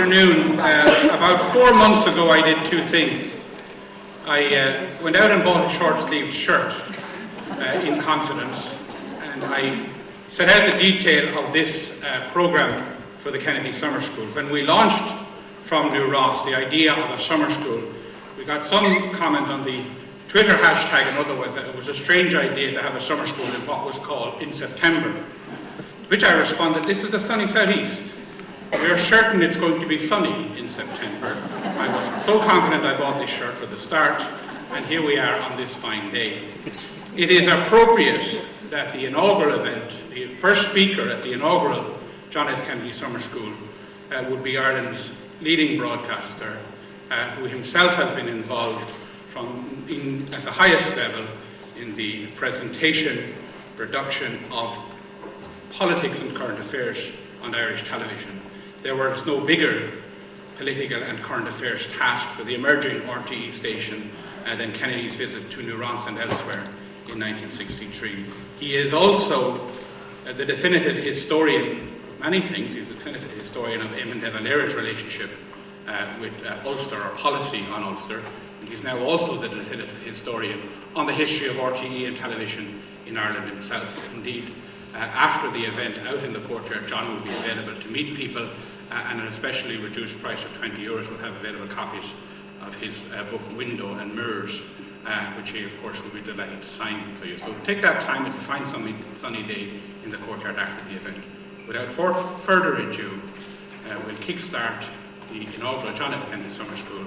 afternoon. About 4 months ago I did two things. I went out and bought a short-sleeved shirt in confidence, and I set out the detail of this programme for the Kennedy Summer School. When we launched from New Ross the idea of a summer school, we got some comment on the Twitter hashtag and otherwise that it was a strange idea to have a summer school in what was called in September, to which I responded, this is the sunny southeast. We are certain it's going to be sunny in September. I was so confident I bought this shirt for the start, and here we are on this fine day. It is appropriate that the inaugural event, the first speaker at the inaugural John F. Kennedy Summer School would be Ireland's leading broadcaster, who himself has been involved at the highest level in the presentation, production of politics and current affairs on Irish television. There was no bigger political and current affairs task for the emerging RTE station than Kennedy's visit to New Ross and elsewhere in 1963. He is also the definitive historian of many things. He's the definitive historian of Eamon de Valera's relationship with Ulster, or policy on Ulster. And he's now also the definitive historian on the history of RTE and television in Ireland himself. Indeed, after the event out in the courtyard, John will be available to meet people, and at an especially reduced price of €20 will have available copies of his book Window and Mirrors, which he of course will be delighted to sign for you. So take that time, it's a fine sunny day in the courtyard after the event. Without further ado, we'll kickstart the inaugural John F. Kennedy Summer School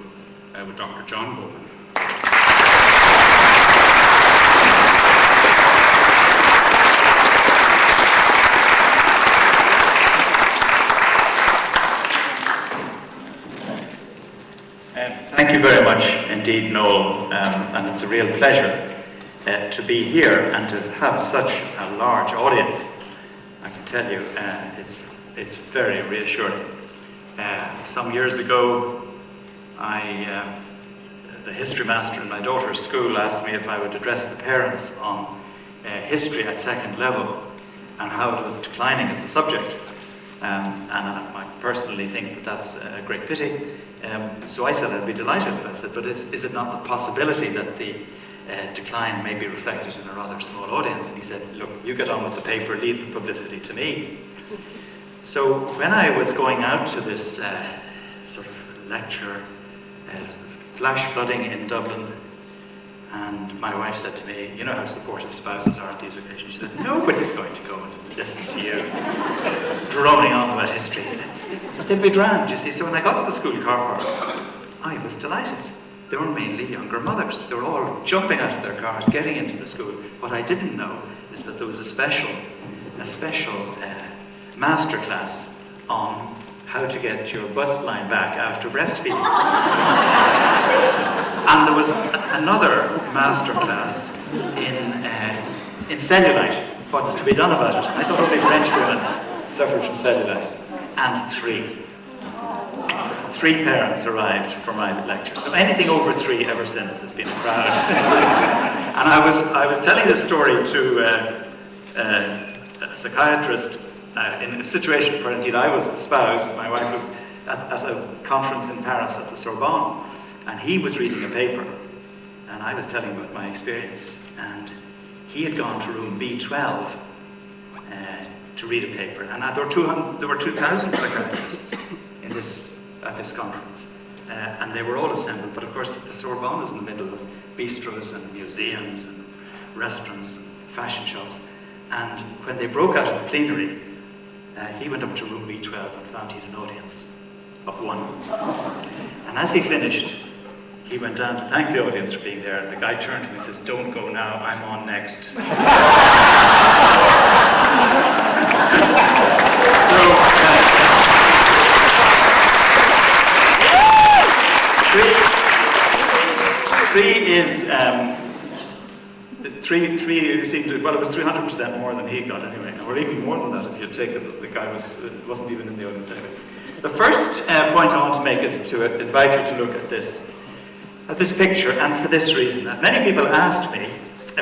with Dr. John Bowman. Thank you very much indeed, Noel, and it's a real pleasure to be here and to have such a large audience. I can tell you, it's very reassuring. Some years ago, the history master in my daughter's school asked me if I would address the parents on history at second level and how it was declining as a subject. And I personally think that that's a great pity. So I said I'd be delighted. I said, but is it not the possibility that the decline may be reflected in a rather small audience? And he said, look, you get on with the paper, leave the publicity to me. So when I was going out to this sort of lecture, there was flash flooding in Dublin, and my wife said to me, you know how supportive spouses are at these occasions. She said, nobody's going to go and listen to you droning on about history. They'd be drowned, you see. So when I got to the school car park, I was delighted. They were mainly younger mothers. They were all jumping out of their cars, getting into the school. What I didn't know is that there was a special masterclass on how to get your bus line back after breastfeeding. And there was another masterclass in cellulite, what's to be done about it. I thought only French women suffered from cellulite. And three parents arrived for my lecture. So anything over 3 ever since has been a crowd. And I was telling this story to a psychiatrist in a situation where indeed I was the spouse. My wife was at a conference in Paris at the Sorbonne, and he was reading a paper, and I was telling him about my experience, and he had gone to room B12 to read a paper, and there were 2,000 psychiatrists at this conference, and they were all assembled. But of course, the Sorbonne is in the middle of bistros and museums and restaurants and fashion shows. And when they broke out of the plenary, he went up to room B12 and found he had an audience of 1. And as he finished, he went down to thank the audience for being there, and the guy turned to him and says, "Don't go now, I'm on next." Three seemed to, well, it was 300% more than he got anyway, or even more than that if you take it, the guy wasn't even in the audience anyway. The first point I want to make is to invite you to look at this picture, and for this reason, that many people asked me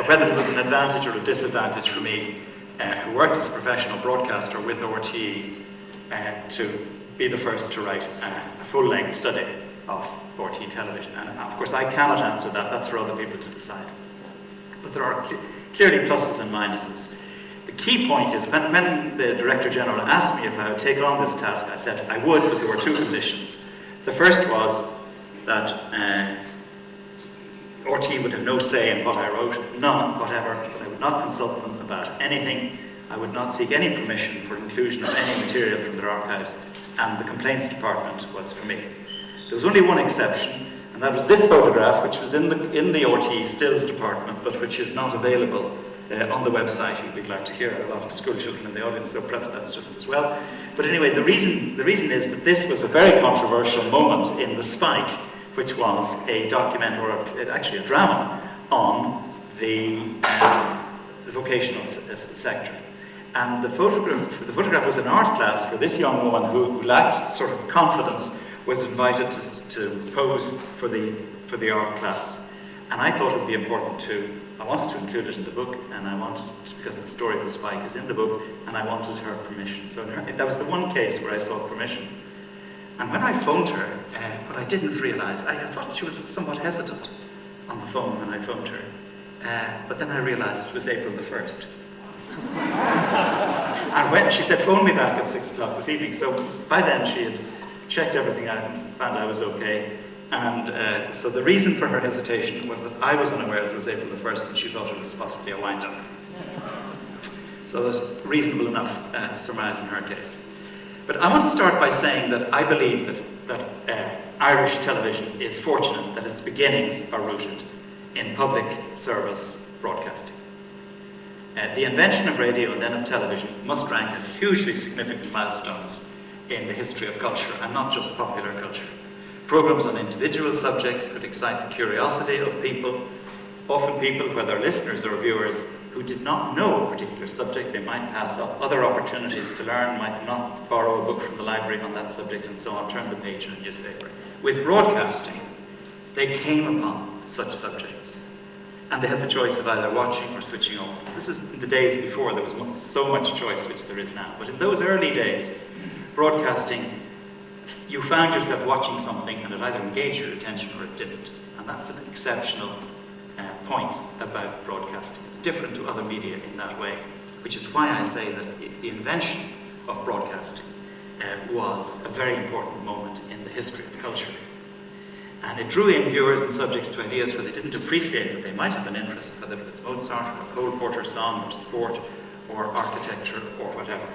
whether it was an advantage or a disadvantage for me, who worked as a professional broadcaster with RTE, to be the first to write a full-length study of RTÉ television. And of course I cannot answer that, that's for other people to decide. But there are clearly pluses and minuses. The key point is, when the Director General asked me if I would take on this task, I said I would, but there were two conditions. The first was that RTÉ would have no say in what I wrote, none whatever, that I would not consult them about anything. I would not seek any permission for inclusion of any material from their archives, and the complaints department was for me. There was only one exception, and that was this photograph, which was in the RTÉ stills department, but which is not available on the website. You'll be glad to hear. A lot of school children in the audience, so perhaps that's just as well. But anyway, the reason is that this was a very controversial moment in The Spike, which was a document, or actually a drama, on the vocational sector. And the photograph was an art class for this young woman who lacked sort of confidence, was invited to pose for the art class. And I thought it would be important I wanted to include it in the book, and because the story of The Spike is in the book, and I wanted her permission. So that was the one case where I sought permission. And when I phoned her, what I didn't realize, I thought she was somewhat hesitant on the phone when I phoned her. But then I realized it was April the 1st. And when she said, phone me back at 6 o'clock this evening. So by then she had checked everything out and found I was okay. And so the reason for her hesitation was that I was unaware that it was April the 1st and she thought it was possibly a wind-up. So there's reasonable enough surmise in her case. But I want to start by saying that I believe that Irish television is fortunate that its beginnings are rooted in public service broadcasting. The invention of radio and then of television must rank as hugely significant milestones in the history of culture, and not just popular culture. Programs on individual subjects could excite the curiosity of people, often people, whether listeners or viewers, who did not know a particular subject. They might pass up other opportunities to learn, might not borrow a book from the library on that subject, and so on, turn the page in a newspaper. With broadcasting, they came upon such subjects, and they had the choice of either watching or switching off. This is in the days before there was so much choice, which there is now. But in those early days, broadcasting, you found yourself watching something and it either engaged your attention or it didn't. And that's an exceptional point about broadcasting. It's different to other media in that way, which is why I say that the invention of broadcasting was a very important moment in the history of culture. And it drew in viewers and subjects to ideas where they didn't appreciate that they might have an interest, whether it's Mozart or a Cole Porter song or sport or architecture or whatever.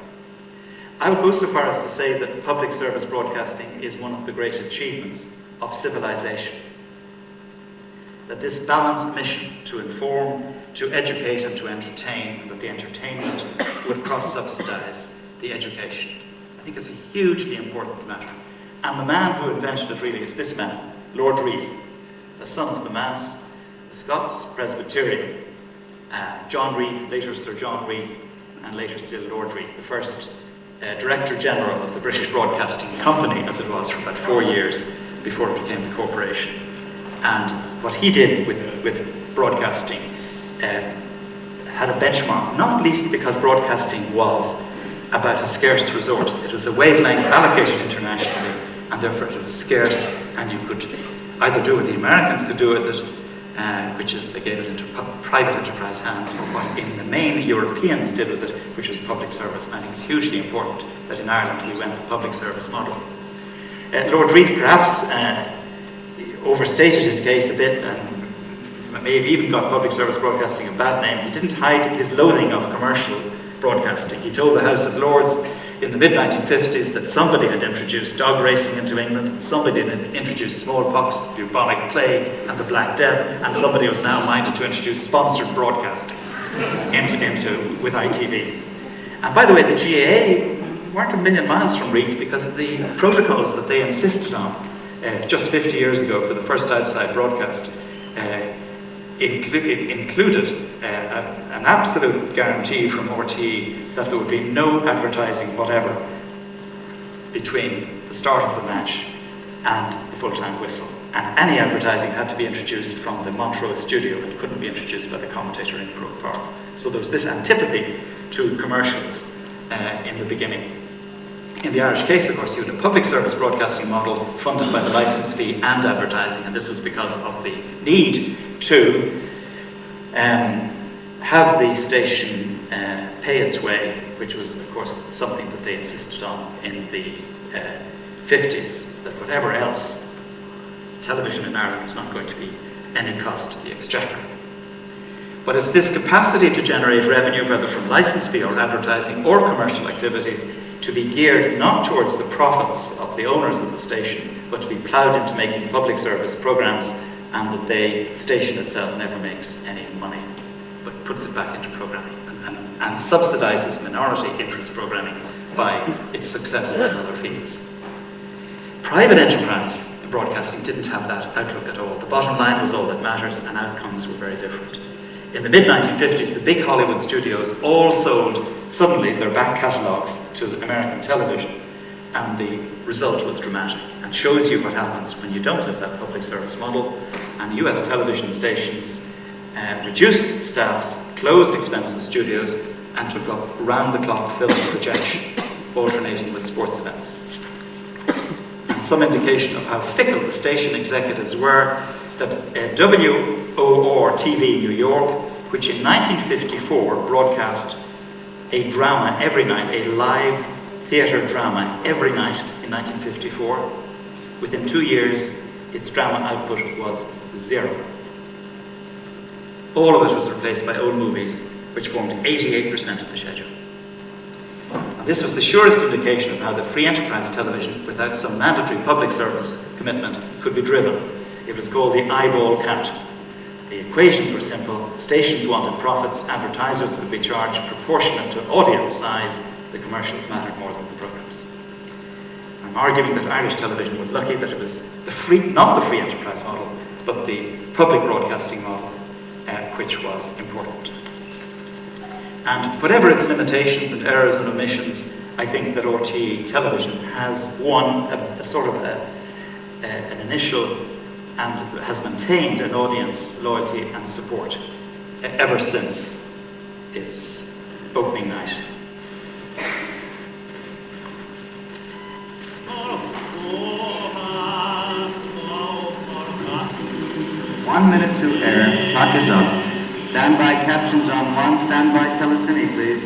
I would go so far as to say that public service broadcasting is one of the great achievements of civilization. That this balanced mission to inform, to educate and to entertain, and that the entertainment would cross-subsidize the education. I think it's a hugely important matter. And the man who invented it really is this man, Lord Reith, the son of the Manse, the Scots Presbyterian, John Reith, later Sir John Reith, and later still Lord Reith, the first Director General of the British Broadcasting Company, as it was for about 4 years before it became the corporation. And what he did with broadcasting had a benchmark, not least because broadcasting was about a scarce resource. It was a wavelength allocated internationally, and therefore it was scarce, and you could either do what the Americans could do with it, which is they gave it into private enterprise hands, or what in the main Europeans did with it, which was public service. And I think it's hugely important that in Ireland we went the public service model. Lord Reith perhaps overstated his case a bit, and may have even got public service broadcasting a bad name. He didn't hide his loathing of commercial broadcasting. He told the House of Lords in the mid-1950s that somebody had introduced dog racing into England, somebody had introduced smallpox, the bubonic plague, and the Black Death, and somebody was now minded to introduce sponsored broadcasting with ITV. And by the way, the GAA weren't a million miles from Reith, because the protocols that they insisted on just 50 years ago for the first outside broadcast included an absolute guarantee from RTÉ that there would be no advertising whatever between the start of the match and the full-time whistle. And any advertising had to be introduced from the Montrose studio and couldn't be introduced by the commentator in Croke Park. So there was this antipathy to commercials in the beginning. In the Irish case, of course, you had a public service broadcasting model funded by the licence fee and advertising, and this was because of the need to have the station pay its way, which was, of course, something that they insisted on in the 50s, that whatever else, television in Ireland was not going to be any cost to the exchequer. But it's this capacity to generate revenue, whether from licence fee or advertising or commercial activities, to be geared not towards the profits of the owners of the station, but to be ploughed into making public service programmes, and that the station itself never makes any money, but puts it back into programming and subsidises minority interest programming by its successes in other fields. Private enterprise broadcasting didn't have that outlook at all. The bottom line was all that matters, and outcomes were very different. In the mid-1950s, the big Hollywood studios all sold, suddenly, their back catalogues to American television, and the result was dramatic, and shows you what happens when you don't have that public service model. And US television stations reduced staffs, closed expensive studios, and took up round-the-clock film projection, alternating with sports events. And some indication of how fickle the station executives were, that WOR TV New York, which in 1954 broadcast a drama every night, a live theatre drama every night in 1954, within 2 years, its drama output was 0. All of it was replaced by old movies, which formed 88% of the schedule. And this was the surest indication of how the free enterprise television, without some mandatory public service commitment, could be driven. It was called the eyeball count. The equations were simple. Stations wanted profits, advertisers would be charged proportionate to audience size. The commercials mattered more than the programs. I'm arguing that Irish television was lucky that it was not the free enterprise model, but the public broadcasting model, which was important. And whatever its limitations and errors and omissions, I think that RTE television has won a sort of an initial and has maintained an audience loyalty and support ever since its opening night. One minute to air. Clock is up. Standby captions on one. Standby telecine, please.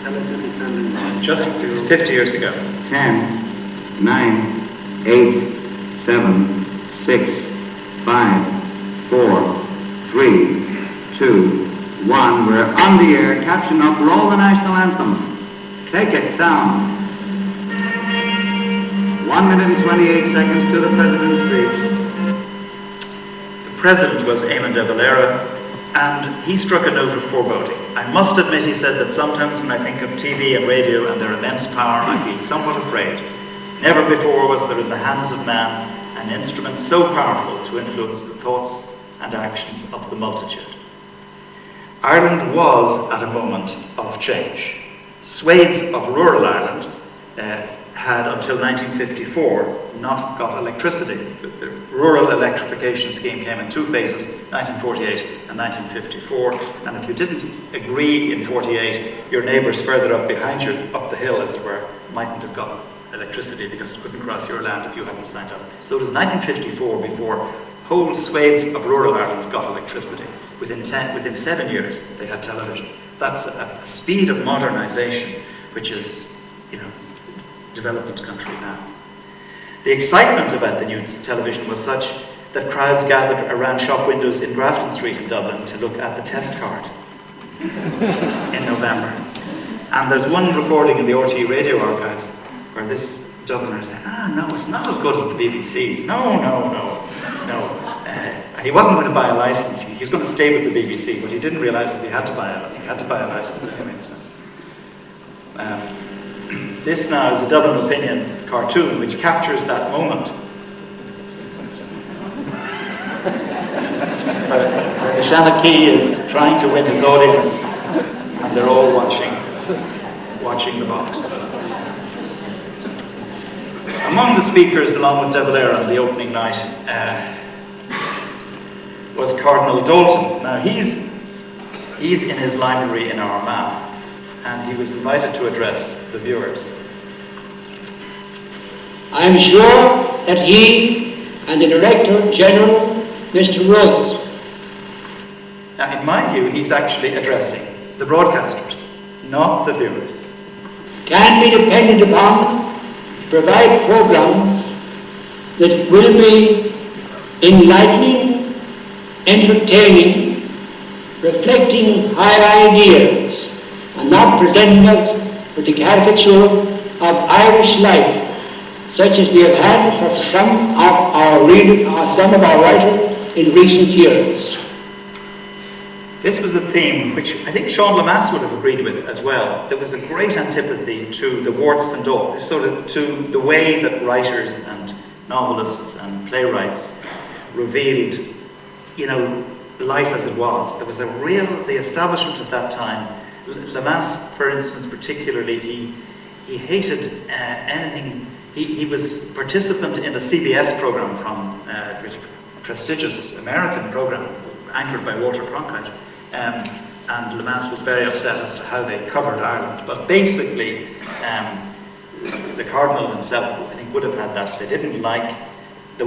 Telecine standing by. Just 50 years ago. 10, 9, 8, 7, 6, 5, 4, 3, 2, 1. We're on the air. Caption up. Roll the national anthem. Take it. Sound. 1 minute and 28 seconds to the President's speech. The President was Eamon de Valera, and he struck a note of foreboding. I must admit, he said, that sometimes when I think of TV and radio and their immense power, I feel somewhat afraid. Never before was there in the hands of man an instrument so powerful to influence the thoughts and actions of the multitude. Ireland was at a moment of change. Swathes of rural Ireland had, until 1954, not got electricity. The rural electrification scheme came in 2 phases, 1948 and 1954, and if you didn't agree in 48, your neighbours further up behind you, up the hill as it were, mightn't have got electricity because it couldn't cross your land if you hadn't signed up. So it was 1954 before whole swathes of rural Ireland got electricity. Within 7 years, they had television. That's a speed of modernisation which is, development country now. The excitement about the new television was such that crowds gathered around shop windows in Grafton Street in Dublin to look at the test card in November. And there's one recording in the RTE radio archives where this Dubliner said, no, it's not as good as the BBC's. No. And he wasn't going to buy a license. He was going to stay with the BBC, but he didn't realise he had to buy a license anyway. So. This now is a Dublin Opinion cartoon which captures that moment. Where the Shanachie is trying to win his audience and they're all watching the box. Among the speakers, along with De Valera on the opening night, was Cardinal Dalton. Now he's in his library in Armagh, and he was invited to address the viewers. I am sure that he and the Director General, Mr. Rhodes. Now, in my view, he's actually addressing the broadcasters, not the viewers. Can be depended upon to provide programs that will be enlightening, entertaining, reflecting high ideas, and not presenting us with the caricature of Irish life, such as we have had for some of our writers in recent years. This was a theme which I think Sean Lemass would have agreed with as well. There was a great antipathy to the warts and all, sort of to the way that writers and novelists and playwrights revealed, life as it was. There was the establishment at that time, Lemass, for instance, particularly, he hated anything. He was participant in a CBS program from a prestigious American program anchored by Walter Cronkite. And Lemass was very upset as to how they covered Ireland. But basically, the Cardinal himself, I think, would have had that. They didn't like the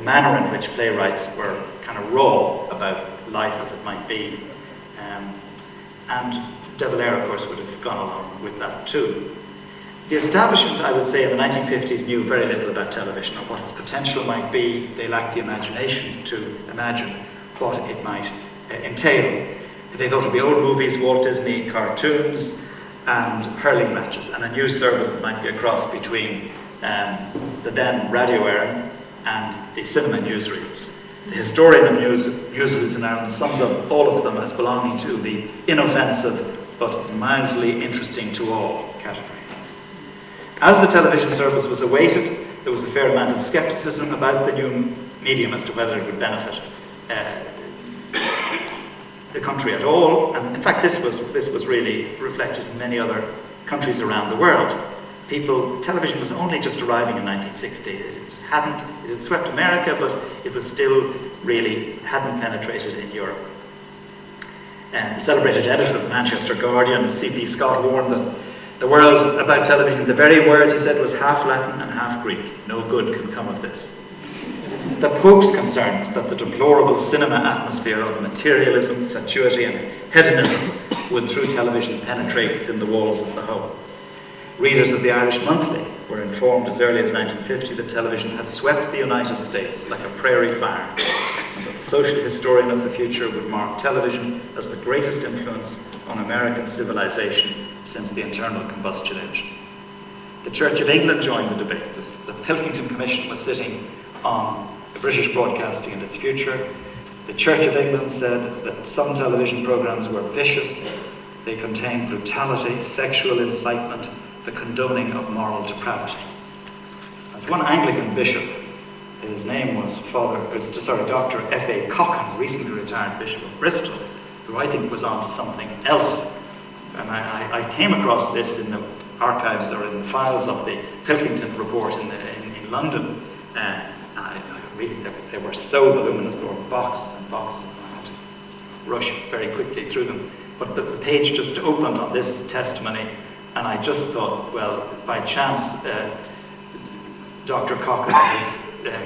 manner in which playwrights were kind of raw about life as it might be. And De Valera, of course, would have gone along with that too. The establishment, I would say, in the 1950s knew very little about television or what its potential might be. They lacked the imagination to imagine what it might entail. They thought it would be old movies, Walt Disney cartoons, and hurling matches, and a news service that might be a cross between the then radio era and the cinema newsreels. The historian of newsreels in Ireland sums up all of them as belonging to the inoffensive but mildly interesting to all category. As the television service was awaited, there was a fair amount of scepticism about the new medium as to whether it would benefit the country at all. And in fact, this was really reflected in many other countries around the world. Television was only just arriving in 1960. It had swept America, but it was still really hadn't penetrated in Europe. And the celebrated editor of the Manchester Guardian, C.P. Scott, warned the world about television. The very word, he said, was half Latin and half Greek. No good can come of this. The Pope's concern was that the deplorable cinema atmosphere of materialism, fatuity, and hedonism would, through television, penetrate within the walls of the home. Readers of the Irish Monthly were informed as early as 1950 that television had swept the United States like a prairie fire, and that the social historian of the future would mark television as the greatest influence on American civilization since the internal combustion engine. The Church of England joined the debate. The Pilkington Commission was sitting on British broadcasting and its future. The Church of England said that some television programs were vicious. They contained brutality, sexual incitement, the condoning of moral depravity. As one Anglican bishop, his name was Dr. F.A. Cochan, recently retired Bishop of Bristol, who I think was on to something else. And I came across this in the archives or in the files of the Pilkington report in London. They were so voluminous, there were boxes and boxes, and I had to rush very quickly through them. But the page just opened on this testimony, and I just thought, well, by chance, Dr. Cochan has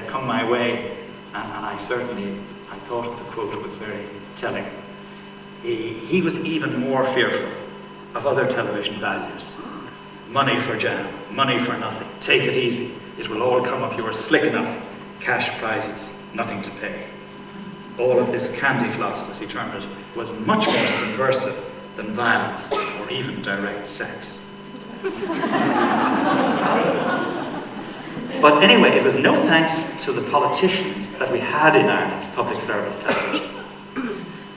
come my way, and I thought the quote was very telling. He was even more fearful of other television values. Money for jam, money for nothing, take it easy, it will all come if you are slick enough. Cash prizes, nothing to pay. All of this candy floss, as he termed it, was much more subversive than violence or even direct sex. But anyway, it was no thanks to the politicians that we had in Ireland public service television.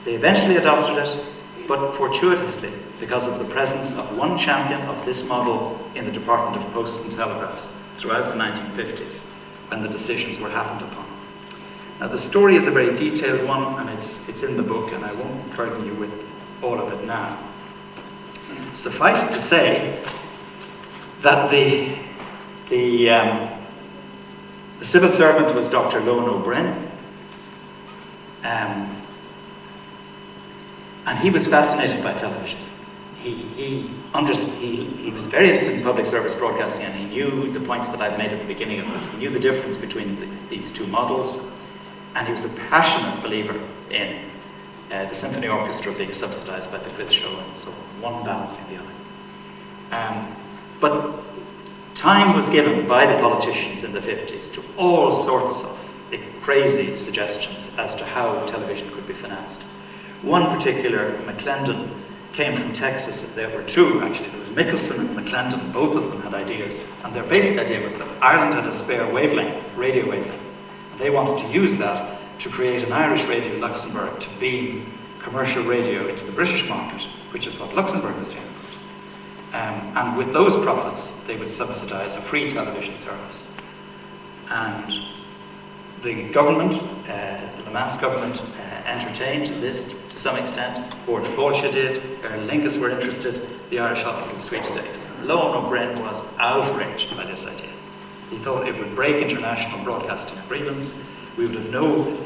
They eventually adopted it, but fortuitously, because of the presence of one champion of this model in the Department of Posts and Telegraphs throughout the 1950s, when the decisions were happened upon. Now, the story is a very detailed one, and it's in the book, and I won't burden you with all of it now. Suffice to say that the civil servant was Dr. Loan O'Brien, and he was fascinated by television. he was very interested in public service broadcasting, and he knew the points that I've made at the beginning of this. He knew the difference between these two models, and he was a passionate believer in the symphony orchestra being subsidized by the quiz show, and so one balancing the other. But time was given by the politicians in the 50s to all sorts of crazy suggestions as to how television could be financed. One particular, McClendon, came from Texas. There were two, actually. There was Mickelson and McClendon. Both of them had ideas. And their basic idea was that Ireland had a spare wavelength, radio wavelength. And they wanted to use that to create an Irish Radio Luxembourg to beam commercial radio into the British market, which is what Luxembourg was doing. And with those profits, they would subsidize a free television service. And the government, the Lemass government, entertained this to some extent. Ford Fáilte did, Aer Lingus were interested, the Irish Optical Sweepstakes. Lon O'Brien was outraged by this idea. He thought it would break international broadcasting agreements. We would have no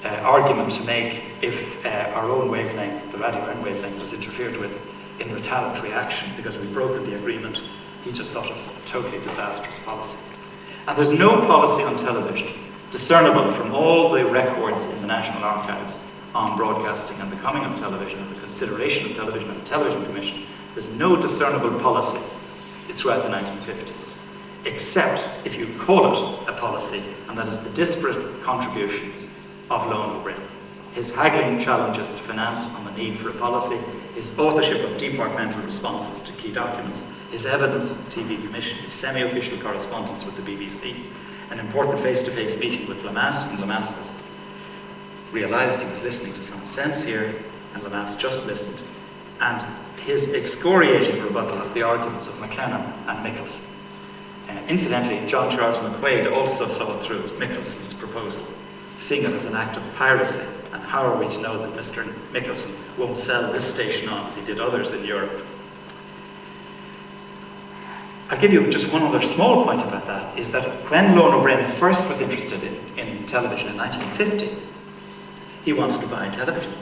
argument to make if our own wavelength, the radio end wavelength, was interfered with in retaliatory action because we've broken the agreement. He just thought it was a totally disastrous policy. And there's no policy on television discernible from all the records in the National Archives on broadcasting and the coming of television and the consideration of television and the Television Commission. There's no discernible policy throughout the 1950s, except if you call it a policy, and that is the disparate contributions of Lon O'Brien. His haggling challenges to finance on the need for a policy, his authorship of departmental responses to key documents, his evidence of the TV Commission, his semi-official correspondence with the BBC, an important face-to-face meeting with Lemass, and Lemass realised he was listening to some sense here, and Lemass just listened, and his excoriating rebuttal of the arguments of McLennan and Mickelson. Incidentally, John Charles McQuaid also saw through Mickelson's proposal, seeing it as an act of piracy, and how are we to know that Mr. Mickelson won't sell this station on as he did others in Europe? I'll give you just one other small point about that, is that when Lon O'Brien first was interested in television in 1950, he wanted to buy television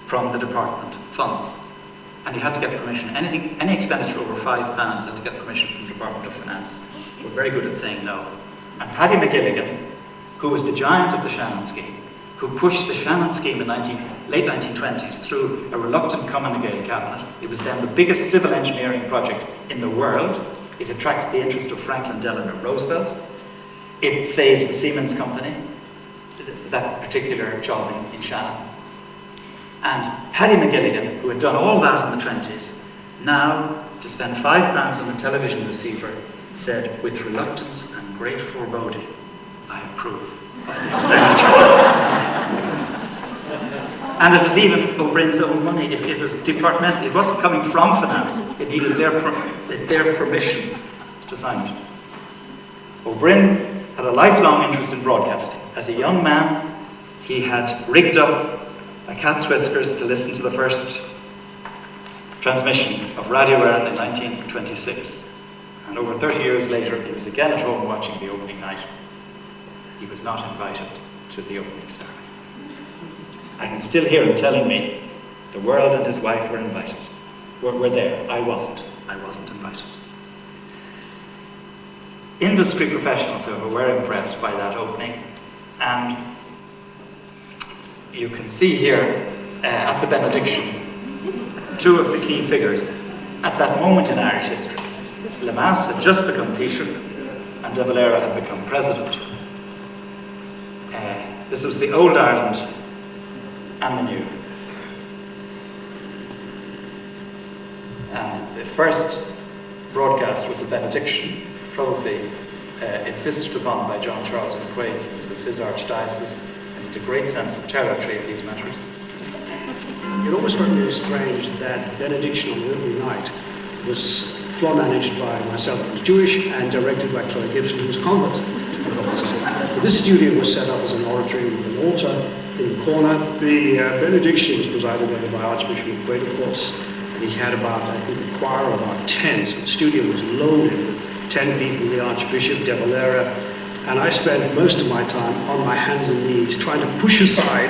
from the department funds. And he had to get permission. Any expenditure over £5 had to get permission from the Department of Finance. We're very good at saying no. And Paddy McGilligan, who was the giant of the Shannon scheme, who pushed the Shannon scheme in late 1920s through a reluctant Cumann na Gael cabinet. It was then the biggest civil engineering project in the world. It attracted the interest of Franklin Delano Roosevelt. It saved the Siemens Company, that particular job in Shannon. And Paddy McGilligan, who had done all that in the 20s, now, to spend £5 on a television receiver, said, with reluctance and great foreboding, I approve of the expenditure. And it was even O'Brien's own money. It was departmental. It wasn't coming from finance. It needed their permission to sign it. O'Brien had a lifelong interest in broadcasting. As a young man, he had rigged up a cat's whiskers to listen to the first transmission of Radio Ireland in 1926. And over 30 years later, he was again at home watching the opening night. He was not invited to the opening ceremony. I can still hear him telling me the world and his wife were invited. We're there. I wasn't invited. Industry professionals, however, were impressed by that opening, and you can see here at the benediction two of the key figures at that moment in Irish history. Lemass had just become Taoiseach and De Valera had become president. This was the old Ireland and the new. And the first broadcast was a benediction, probably insisted upon by John Charles McQuaid, since it was his archdiocese, and he had a great sense of territory in these matters. It always struck me as strange that benediction on the opening night was floor managed by myself, who was Jewish, and directed by Chloe Gibson, who was a convert to Catholicism. But this studio was set up as an oratory with an altar in the corner. The benediction was presided over by Archbishop McQuaid, of course, and he had about, I think, a choir of about 10, so the studio was loaded with 10 people, the Archbishop, De Valera, and I spent most of my time on my hands and knees trying to push aside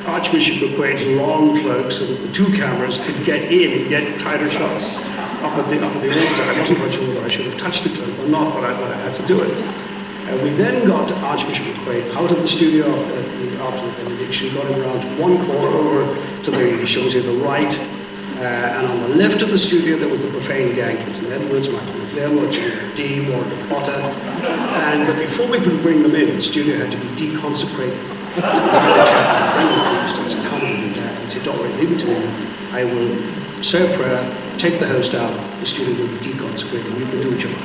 Archbishop McQuaid's long cloak so that the two cameras could get in and get tighter shots up at the altar. I wasn't quite sure whether I should have touched the cloak or not, but I had to do it. We then got Archbishop McQuaid out of the studio after the benediction, got him around to one corner over to the, shows you the right, and on the left of the studio there was the profane gang, Kenton Edwards, Michael McLeod, Jimmy D, Warren Potter, and before we could bring them in, the studio had to be deconsecrated. A friend of mine used to come and he said, "Don't worry, leave it to me. I will say a prayer, take the host out, the studio will be deconsecrated, and you can do what you like."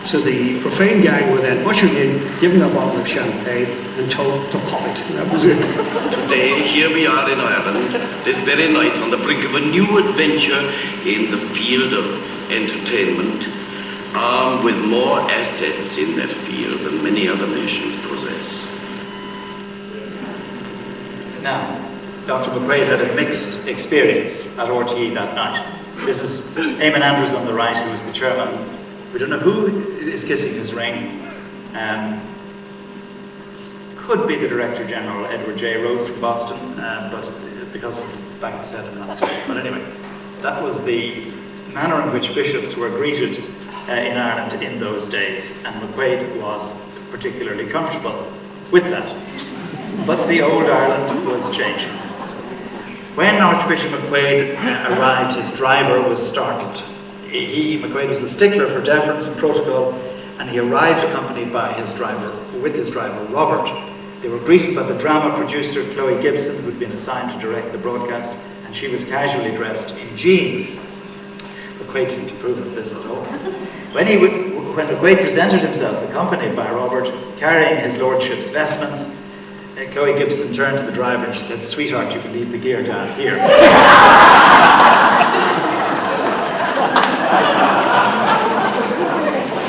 So the profane gang were then ushered in, given a bottle of champagne, and told to pop it. And that was it. Today, here we are in Ireland, this very night, on the brink of a new adventure in the field of entertainment, armed with more assets in that field than many other nations possess. Now, Dr. McQuaid had a mixed experience at RTE that night. This is Eamon Andrews on the right, who is the chairman. We don't know who is kissing his ring. Could be the Director General, Edward J. Rose from Boston, but because it's back in the set, I'm not certain. But anyway, that was the manner in which bishops were greeted in Ireland in those days, and McQuaid was particularly comfortable with that. But the old Ireland was changing. When Archbishop McQuaid arrived, his driver was startled. McQuaid was a stickler for deference and protocol, and he arrived accompanied by his driver, Robert. They were greeted by the drama producer, Chloe Gibson, who'd been assigned to direct the broadcast, and she was casually dressed in jeans. McQuaid didn't approve of this at all. When McQuaid presented himself, accompanied by Robert, carrying his lordship's vestments, Chloe Gibson turned to the driver and she said, "Sweetheart, you can leave the gear down here."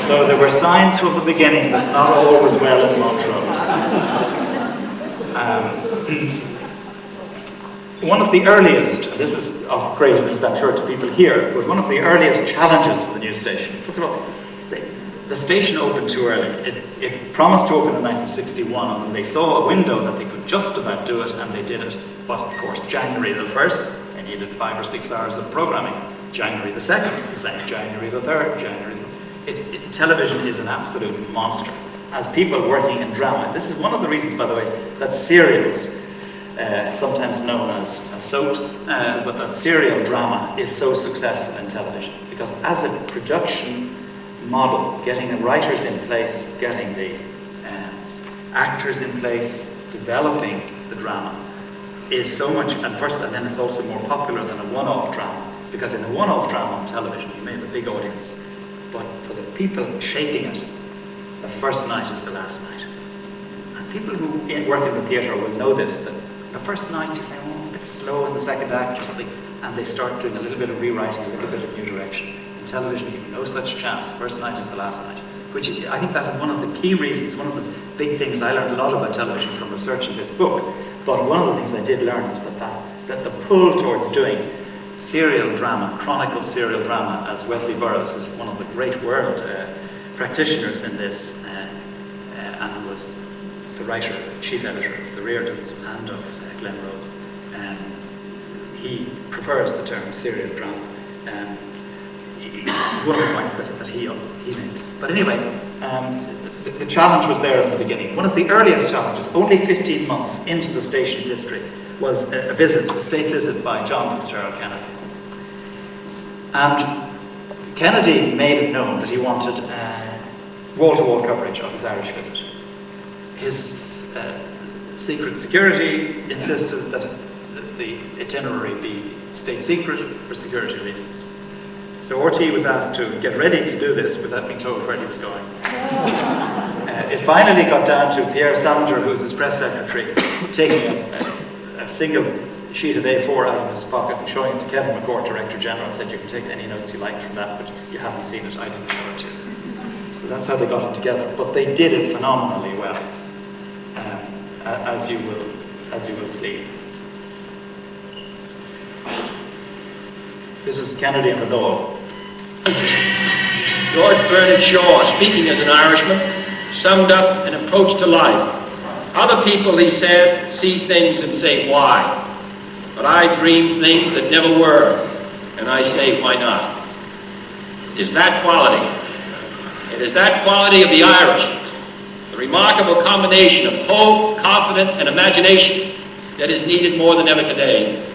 So there were signs from the beginning that not all was well in Montrose. One of the earliest, this is of great interest I'm sure to people here, but one of the earliest challenges for the new station, first of all, the station opened too early. It promised to open in 1961, and they saw a window that they could just about do it, and they did it. But of course, January the 1st, they needed 5 or 6 hours of programming. January the 2nd, the same. January the 3rd, television is an absolute monster. As people working in drama, this is one of the reasons, by the way, that serials, sometimes known as soaps, but that serial drama is so successful in television. Because as a production model, getting the writers in place, getting the actors in place, developing the drama is so much, and then it's also more popular than a one-off drama, because in a one-off drama on television you may have a big audience, but for the people shaping it, the first night is the last night. And people who work in the theatre will know this, that the first night you say, "Oh, it's a bit slow in the second act," or something, and they start doing a little bit of rewriting, a little bit of new direction. In television, you have no such chance. First night is the last night. Which I think that's one of the key reasons, one of the big things. I learned a lot about television from researching this book, but one of the things I did learn was that the pull towards doing serial drama, chronicle serial drama, as Wesley Burroughs is one of the great world practitioners in this, and was the writer, chief editor of the Reardons and of Glenroe. He prefers the term serial drama. It's one of the points that he makes. But anyway, the challenge was there in the beginning. One of the earliest challenges, only 15 months into the station's history, was a state visit by John Fitzgerald Kennedy. And Kennedy made it known that he wanted wall-to-wall coverage of his Irish visit. His secret security insisted that the itinerary be state secret for security reasons. So RTE was asked to get ready to do this without being told where he was going. It finally got down to Pierre Salinger, who's his press secretary, taking a single sheet of A4 out of his pocket and showing it to Kevin McCourt, Director General, and said, "You can take any notes you like from that, but you haven't seen it, I didn't show it to you." So that's how they got it together. But they did it phenomenally well, as you will see. This is Kennedy and the Dáil. George Bernard Shaw, speaking as an Irishman, summed up an approach to life Other people, he said, see things and say, why? But I dream things that never were, and I say, why not? It is that quality. It is that quality of the Irish, the remarkable combination of hope, confidence, and imagination that is needed more than ever today.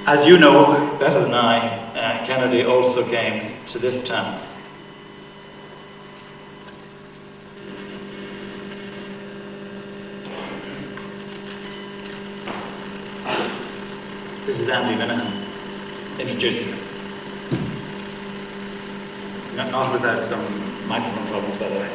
As you know better than I, Kennedy also came to this town. This is Andy Minahan introducing him. Not without some microphone problems, by the way.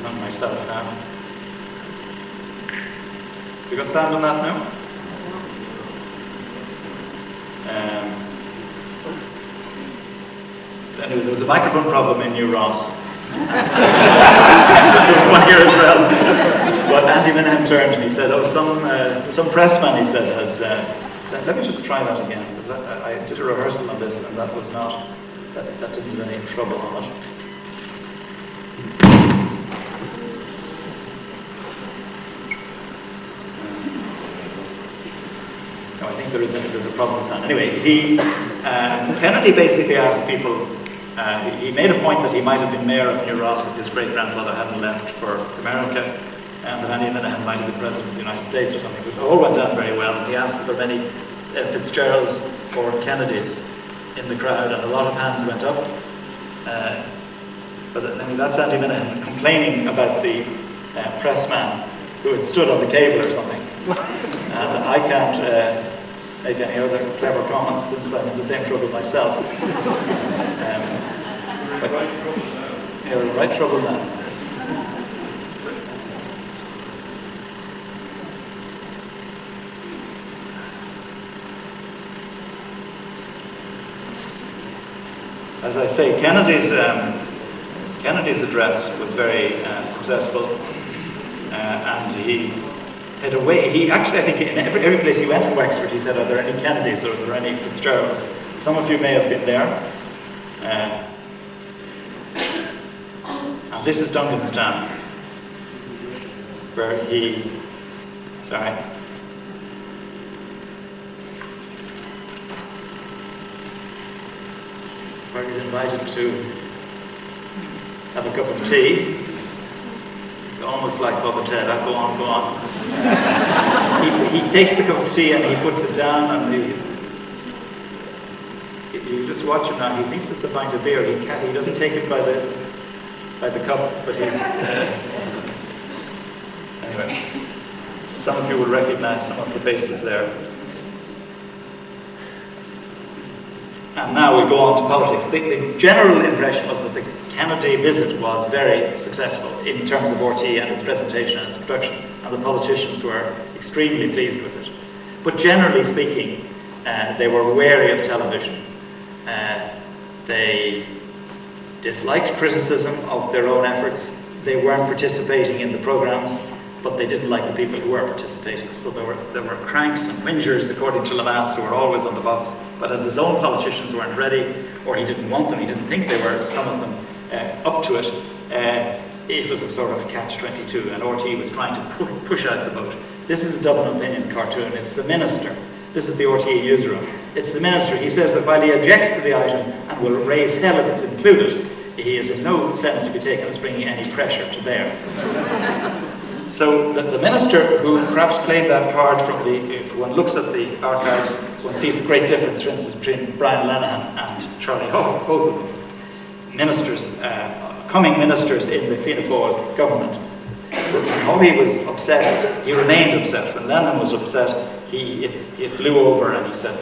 Not myself now. You got sound on that now? Anyway, there was a microphone problem in New Ross. There was one here as well. But Andy Minahan turned and he said, "Oh, some pressman," he said, has. Let me just try that again, because I did a rehearsal on this, and that was not. That didn't have any trouble on it. No, I think there's a problem with sound. Anyway, Kennedy basically asked people. He made a point that he might have been mayor of New Ross if his great-grandfather hadn't left for America, and that Andy Minahan might have been president of the United States or something. It all went down very well. He asked if there were many Fitzgeralds or Kennedys in the crowd, and a lot of hands went up. But I mean, that's Andy Minahan complaining about the pressman who had stood on the cable or something. And I can't make any other clever comments since I'm in the same trouble myself. But you're in right trouble now. As I say, Kennedy's address was very successful, and he had a way. He actually, I think, in every place he went in Wexford, he said, "Are there any Kennedys or are there any Fitzgeralds?" Some of you may have been there. And this is Duncanstown, where he. Sorry. Where he's invited to have a cup of tea. It's almost like Bubba Ted. Go on. He takes the cup of tea and he puts it down, and you just watch him now. He thinks it's a pint of beer. He doesn't take it by the cup, but he's anyway. Some of you will recognize some of the faces there. And now we go on to politics. The general impression was that the Kennedy visit was very successful in terms of RT and its presentation and its production, and the politicians were extremely pleased with it. But generally speaking, they were wary of television. They disliked criticism of their own efforts. They weren't participating in the programs, but they didn't like the people who were participating. So there were cranks and whingers, according to Lamass, who were always on the box. But as his own politicians weren't ready, or he didn't want them, he didn't think they were, some of them, up to it, it was a sort of catch-22, and RT was trying to push out the boat. This is a Dublin Opinion cartoon. It's the minister. This is the RT newsroom. It's the minister. He says that while he objects to the item and will raise hell if it's included, he is in no sense to be taken as bringing any pressure to bear. So the minister, who perhaps played that card from if one looks at the archives, one sees the great difference, for instance, between Brian Lenihan and Charlie Hogg, both of them. Ministers, coming ministers in the Fianna Fáil government. When Hoggy was upset, he remained upset. When Lenihan was upset, it blew over and he said,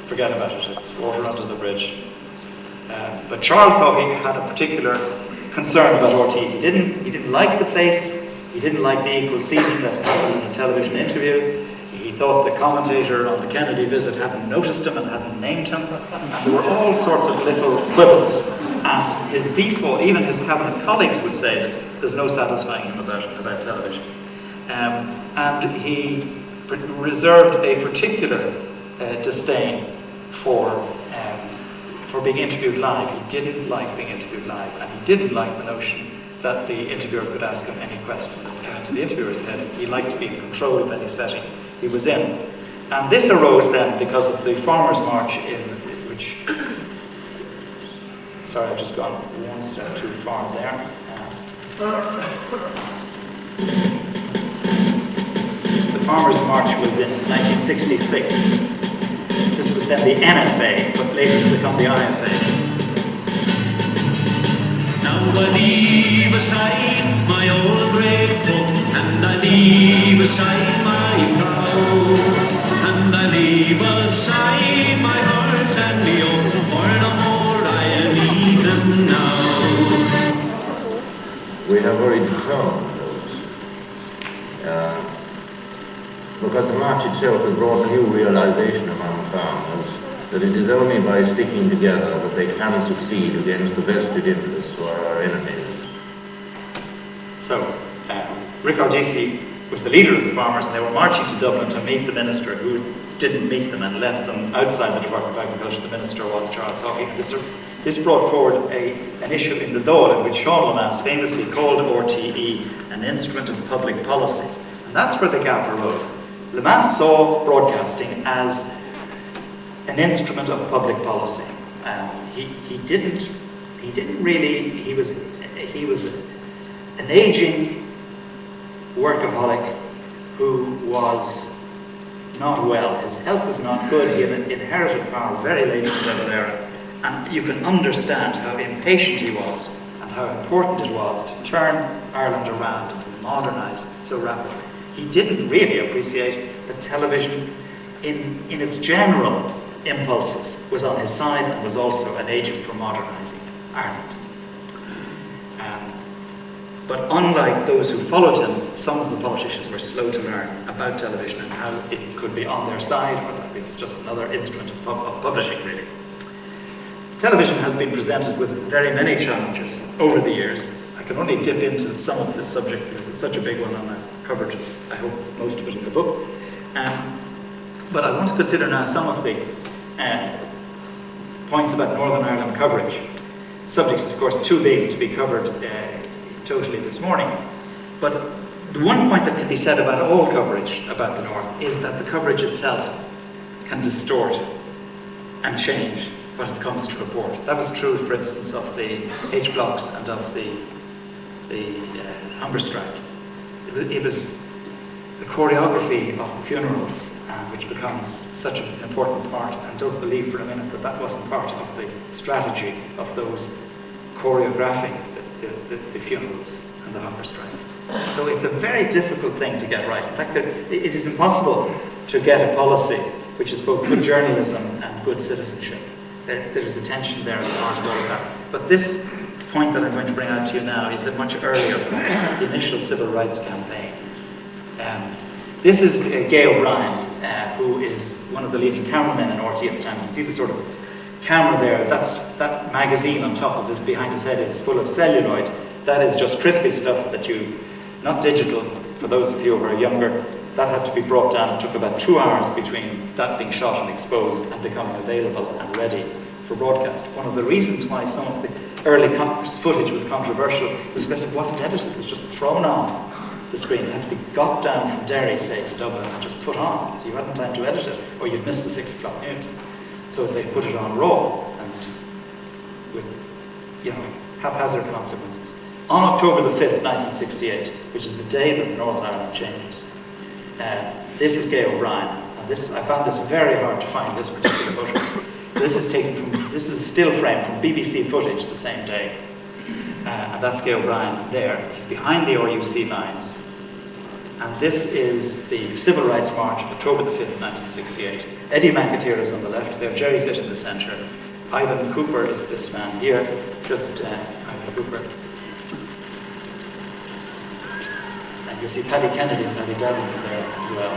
"Forget about it, it's water under the bridge." But Charles Hoggy had a particular concern about RT. He didn't like the place. He didn't like the equal seating that happened in a television interview. He thought the commentator on the Kennedy visit hadn't noticed him and hadn't named him. And there were all sorts of little quibbles. And his default, even his cabinet colleagues would say that there's no satisfying him about television. And he reserved a particular disdain for being interviewed live. He didn't like being interviewed live, and he didn't like the notion that the interviewer could ask him any question that came into the interviewer's head. He liked to be in control of any setting he was in. And this arose then because of the Farmers' March in which... Sorry, I've just gone one step too far there. The Farmers' March was in 1966. This was then the NFA, but later to become the IFA. Now I leave aside my old great book, and I leave aside my plough, and I leave aside my horse and me own, for no more I need them now. We have already determined those. Because the march itself has brought a new realization among farmers that it is only by sticking together that they can succeed against the vested interests or our enemies. So, Rick Ardisi was the leader of the farmers, and they were marching to Dublin to meet the minister, who didn't meet them and left them outside the Department of Agriculture. The minister was Charles Haughey. This brought forward an issue in the Dáil in which Sean Lemass famously called RTE an instrument of public policy. And that's where the gap arose. Lemass saw broadcasting as an instrument of public policy. He was an aging workaholic who was not well. His health was not good. He had inherited power very late in the Devil era. And you can understand how impatient he was and how important it was to turn Ireland around and to modernise so rapidly. He didn't really appreciate that television in its general impulses was on his side and was also an agent for modernising Ireland. But unlike those who followed him, some of the politicians were slow to learn about television and how it could be on their side, or that it was just another instrument of publishing, really. Television has been presented with very many challenges over the years. I can only dip into some of this subject because it's such a big one, and I've covered, I hope, most of it in the book. But I want to consider now some of the points about Northern Ireland coverage. The subject is, of course, too big to be covered totally this morning. But the one point that can be said about all coverage about the North is that the coverage itself can distort and change what it comes to report. That was true, for instance, of the H-blocks and of the hunger strike. It was the choreography of the funerals, which becomes such an important part, and don't believe for a minute that that wasn't part of the strategy of those choreographing the funerals and the hunger strike. So it's a very difficult thing to get right. In fact, it is impossible to get a policy which is both good journalism and good citizenship. There's a tension there at the heart of all of that. But this point that I'm going to bring out to you now is a much earlier point, the initial civil rights campaign. This is Gay O'Brien, who is one of the leading cameramen in RTÉ at the time. You can see the sort of camera there. That magazine on top of this, behind his head, is full of celluloid. That is just crispy stuff that not digital, for those of you who are younger. That had to be brought down. It took about 2 hours between that being shot and exposed and becoming available and ready for broadcast. One of the reasons why some of the early footage was controversial was because it wasn't edited. It was just thrown on the screen. It had to be got down from Derry, say, to Dublin and just put on. So you hadn't time to edit it, or you'd miss the 6 o'clock news. So they put it on raw and with, haphazard consequences. On October the 5th, 1968, which is the day that Northern Ireland changes, this is Gay O'Brien. And I found this very hard to find, this particular photo. This is a still frame from BBC footage the same day. And that's Gay O'Brien there. He's behind the RUC lines. And this is the Civil Rights March of October the 5th, 1968. Eddie McAteer is on the left there, Jerry Fitt in the centre. Ivan Cooper is this man here, Ivan Cooper. And you see Paddy Kennedy and Paddy Darlington there as well.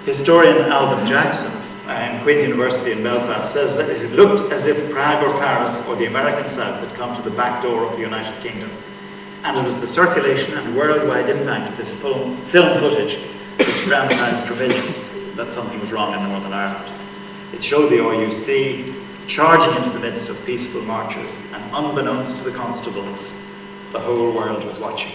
Historian Alvin Jackson in Queen's University in Belfast says that it looked as if Prague or Paris or the American South had come to the back door of the United Kingdom. And it was the circulation and worldwide impact of this film footage which dramatised for millions that something was wrong in Northern Ireland. It showed the RUC charging into the midst of peaceful marchers, and unbeknownst to the constables, the whole world was watching.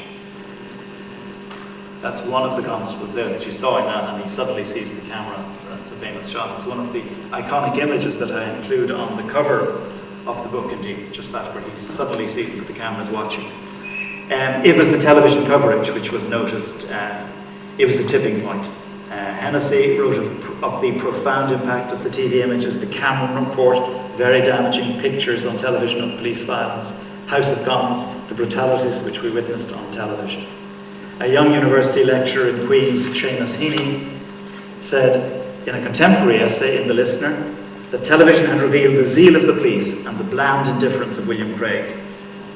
That's one of the constables there that you saw in that, and he suddenly sees the camera. That's a famous shot. It's one of the iconic images that I include on the cover of the book, indeed, just that, where he suddenly sees that the camera's watching. It was the television coverage which was noticed. It was the tipping point. Hennessy wrote of the profound impact of the TV images, the Cameron Report, very damaging pictures on television of police violence, House of Commons, the brutalities which we witnessed on television. A young university lecturer in Queen's, Seamus Heaney, said in a contemporary essay in The Listener that television had revealed the zeal of the police and the bland indifference of William Craig,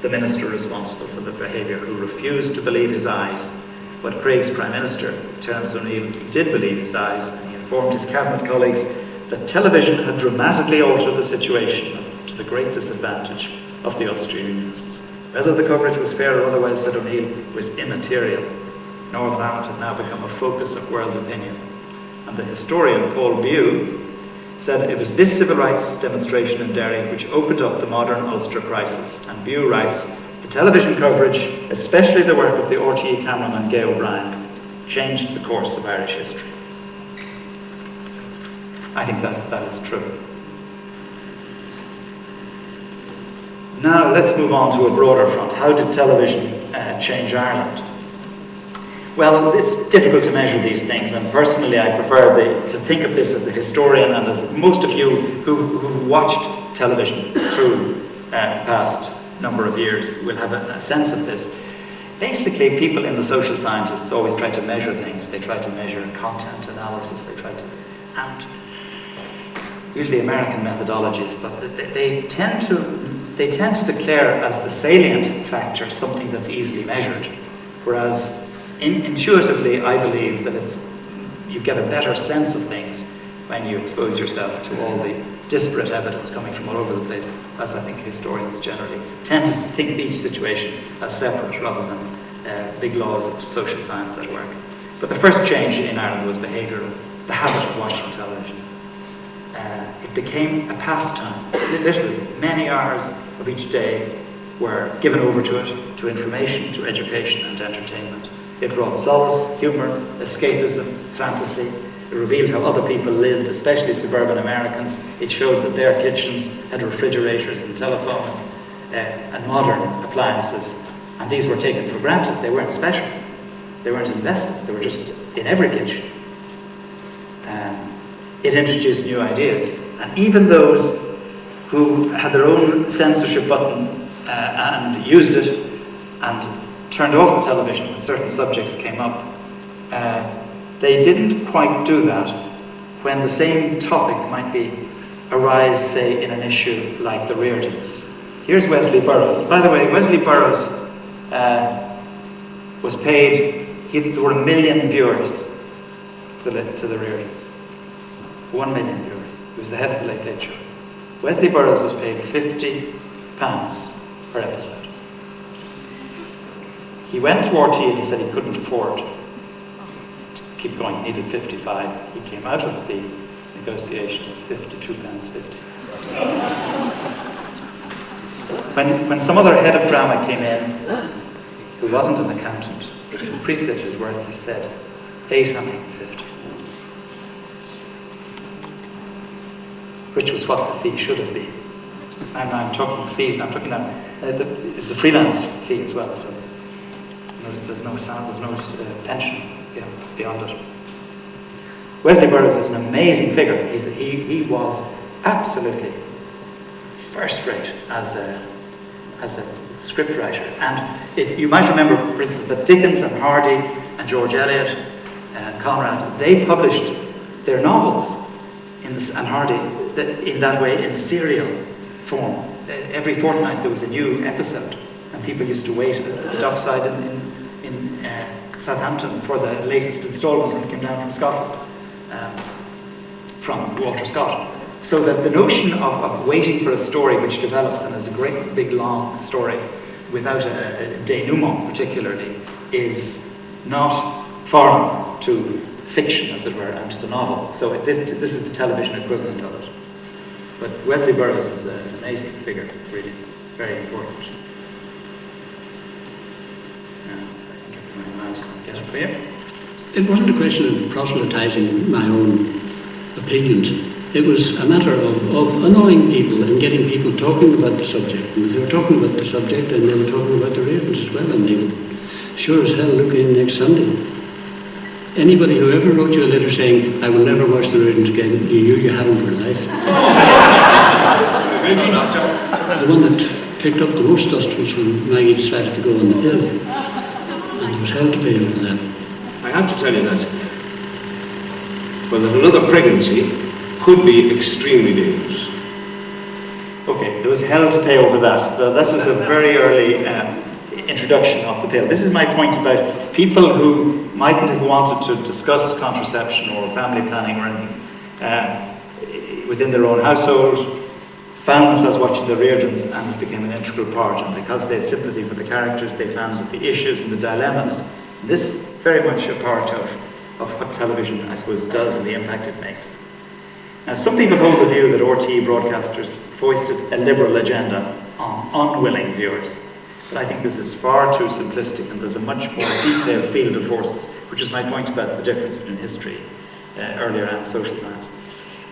the minister responsible for the behaviour, who refused to believe his eyes. But Craig's Prime Minister, Terence O'Neill, did believe his eyes, and he informed his cabinet colleagues that television had dramatically altered the situation to the great disadvantage of the Ulster Unionists. Whether the coverage was fair or otherwise, said O'Neill, was immaterial. Northern Ireland had now become a focus of world opinion. And the historian Paul Bew said it was this civil rights demonstration in Derry which opened up the modern Ulster crisis. And Bew writes, the television coverage, especially the work of the RTE cameraman Gay O'Brien, changed the course of Irish history. I think that is true. Now let's move on to a broader front. How did television change Ireland? Well, it's difficult to measure these things, and personally I prefer to think of this as a historian, and as most of you who watched television through past number of years will have a sense of this. Basically, people in the social scientists always try to measure things. They try to measure content analysis, they try to, and usually American methodologies, but they tend to declare as the salient factor something that's easily measured, whereas intuitively I believe that you get a better sense of things when you expose yourself to all the disparate evidence coming from all over the place, as I think historians generally tend to think of each situation as separate rather than big laws of social science at work. But the first change in Ireland was behavioural, the habit of watching television. It became a pastime. Literally, many hours of each day were given over to it, to information, to education and entertainment. It brought solace, humour, escapism, fantasy. It revealed how other people lived, especially suburban Americans. It showed that their kitchens had refrigerators and telephones and modern appliances. And these were taken for granted. They weren't special. They weren't investments. They were just in every kitchen. It introduced new ideas. And even those who had their own censorship button and used it and turned off the television when certain subjects came up, they didn't quite do that when the same topic might arise, say, in an issue like the Reardons. Here's Wesley Burroughs. By the way, Wesley Burroughs was paid, there were 1 million viewers to the Reardons. 1 million viewers. He was the head of the Late Late Show. Wesley Burroughs was paid £50 per episode. He went to RTE and he said he couldn't afford to keep going. He needed 55. He came out of the negotiation with £52.50. When some other head of drama came in, who wasn't an accountant, who appreciated his work, he said £850. Which was what the fee should have been. I'm talking fees, I'm talking about It's a freelance fee as well, so there's no pension beyond it. Wesley Burroughs is an amazing figure. He was absolutely first-rate as a scriptwriter. And you might remember, for instance, that Dickens and Hardy and George Eliot and Conrad, they published their novels and Hardy in that way in serial form. Every fortnight there was a new episode, and people used to wait at the dockside in Southampton for the latest instalment when it came down from Scotland, from Walter Scott. So that the notion of waiting for a story which develops and is a great big long story without a denouement particularly is not foreign to fiction, as it were, and to the novel. So this is the television equivalent of it. But Wesley Burroughs is an amazing figure, really, very important. I think I can mouse and get it for you. It wasn't a question of proselytizing my own opinions. It was a matter of annoying people and getting people talking about the subject. And if they were talking about the subject, then they were talking about the Ravens as well, and they would sure as hell look in next Sunday. Anybody who ever wrote you a letter saying, I will never watch the Ravens again, you knew you had them for life. Maybe not. The one that kicked up the most dust was when Maggie decided to go on the pill. And there was hell to pay over that. I have to tell you that, well, that another pregnancy could be extremely dangerous. Okay, there was hell to pay over that. This is a very early introduction of the pill. This is my point about people who mightn't have wanted to discuss contraception or family planning or anything within their own household, found themselves watching the Reardons, and it became an integral part. And because they had sympathy for the characters, they found that the issues and the dilemmas, this very much a part of what television, I suppose, does and the impact it makes. Now, some people hold the view that RTE broadcasters foisted a liberal agenda on unwilling viewers. But I think this is far too simplistic, and there's a much more detailed field of forces, which is my point about the difference between history earlier and social science.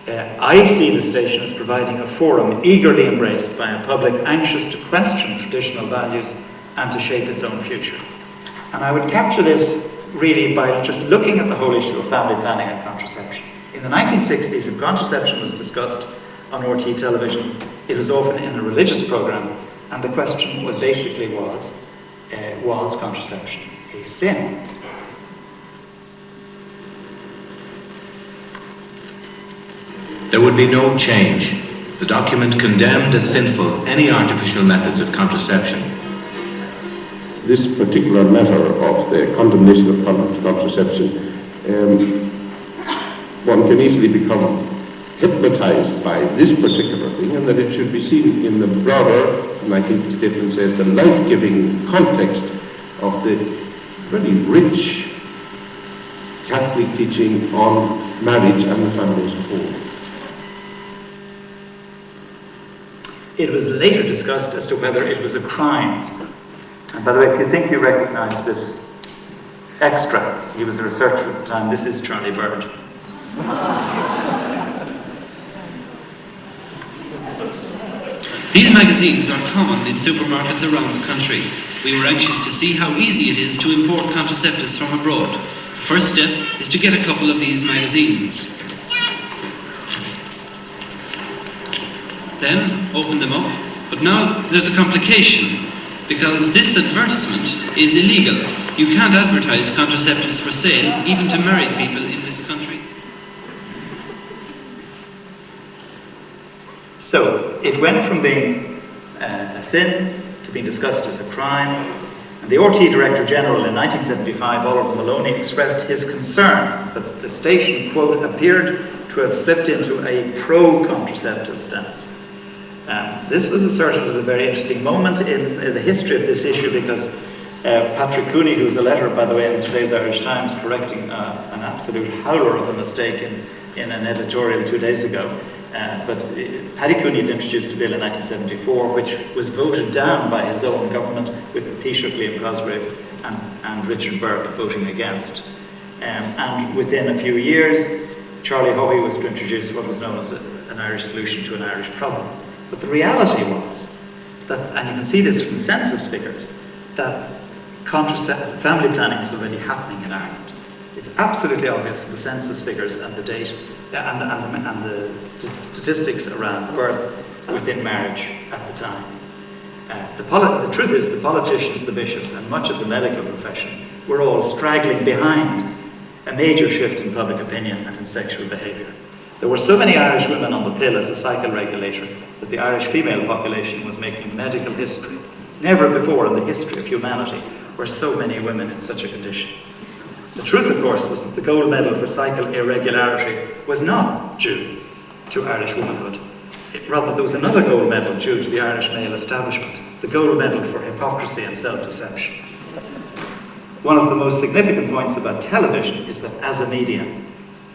I see the station as providing a forum eagerly embraced by a public anxious to question traditional values and to shape its own future. And I would capture this really by just looking at the whole issue of family planning and contraception. In the 1960s, if contraception was discussed on RTE television, it was often in a religious program, and the question basically was contraception a sin? There would be no change. The document condemned as sinful any artificial methods of contraception. This particular matter of the condemnation of contraception, one can easily become hypnotized by this particular thing, and that it should be seen in the broader, and I think the statement says, the life-giving context of the very rich Catholic teaching on marriage and the family as a whole. It was later discussed as to whether it was a crime. And by the way, if you think you recognize this extra, he was a researcher at the time, this is Charlie Bird. These magazines are common in supermarkets around the country. We were anxious to see how easy it is to import contraceptives from abroad. The first step is to get a couple of these magazines. Then open them up. But now there's a complication, because this advertisement is illegal. You can't advertise contraceptives for sale, even to married people in this country. So it went from being a sin to being discussed as a crime. And the RTE Director General in 1975, Oliver Maloney, expressed his concern that the station, quote, appeared to have slipped into a pro-contraceptive stance. This was asserted at a very interesting moment in the history of this issue, because Patrick Cooney, who's a letter, by the way, in today's Irish Times, correcting an absolute howler of a mistake in an editorial 2 days ago. But Paddy Cooney had introduced a bill in 1974, which was voted down by his own government, with Taoiseach Liam Cosgrave and Richard Burke voting against. And within a few years, Charlie Haughey was to introduce what was known as an Irish solution to an Irish problem. But the reality was that, and you can see this from census figures, that family planning is already happening in Ireland. It's absolutely obvious from the census figures and the data and the statistics around birth within marriage at the time. The truth is, the politicians, the bishops, and much of the medical profession were all straggling behind a major shift in public opinion and in sexual behaviour. There were so many Irish women on the pill as a cycle regulator that the Irish female population was making medical history. Never before in the history of humanity were so many women in such a condition. The truth, of course, was that the gold medal for cycle irregularity was not due to Irish womanhood. Rather, there was another gold medal due to the Irish male establishment, the gold medal for hypocrisy and self-deception. One of the most significant points about television is that as a medium,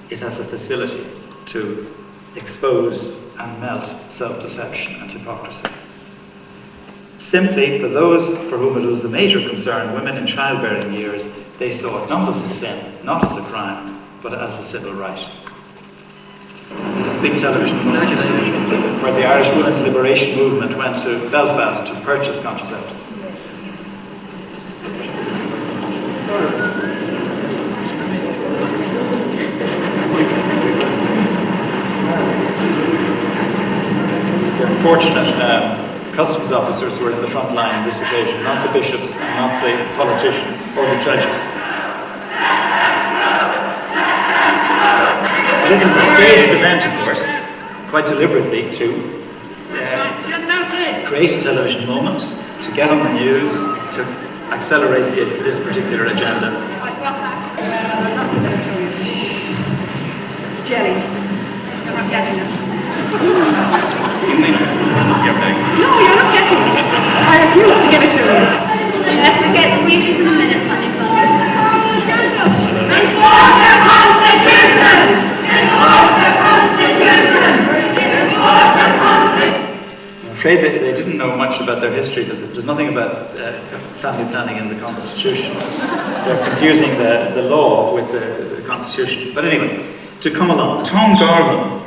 it has a facility to expose and melt self-deception and hypocrisy. Simply, for those for whom it was a major concern, women in childbearing years, they saw it not as a sin, not as a crime, but as a civil right. This big television moment where the Irish women's liberation movement went to Belfast to purchase contraceptives. The unfortunate customs officers were in the front line on this occasion, not the bishops and not the politicians or the judges. So this is a staged event, of course, quite deliberately to create a television moment, to get on the news, to accelerate this particular agenda. It's jelly. You're not getting it. You may not get back. No, you're not getting it. I refuse to give it to you. Let's forget the wishes in a minute, honey. Enforce the Constitution! Enforce the Constitution! Enforce the Constitution! I'm afraid that they didn't know much about their history because there's nothing about family planning in the Constitution. They're confusing the law with the Constitution. But anyway, to come along, Tom Garvin,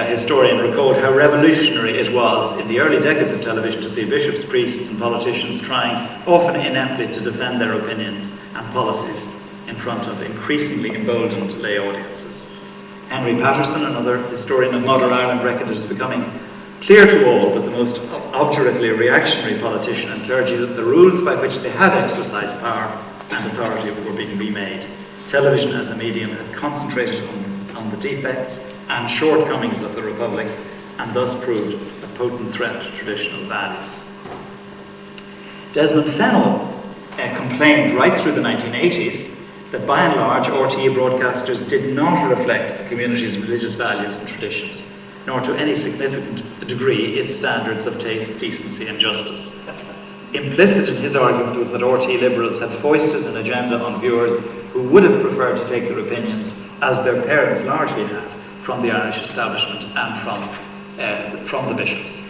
historian, recalled how revolutionary it was in the early decades of television to see bishops, priests and politicians trying, often ineptly, to defend their opinions and policies in front of increasingly emboldened lay audiences. Henry Patterson, another historian of modern Ireland, reckoned it was becoming clear to all but the most obdurately reactionary politician and clergy that the rules by which they had exercised power and authority were being remade. Television as a medium had concentrated on the defects and shortcomings of the Republic, and thus proved a potent threat to traditional values. Desmond Fennell complained right through the 1980s that by and large RTE broadcasters did not reflect the community's religious values and traditions, nor to any significant degree its standards of taste, decency and justice. Implicit in his argument was that RTE liberals had foisted an agenda on viewers who would have preferred to take their opinions, as their parents largely had, from the Irish establishment and from the bishops.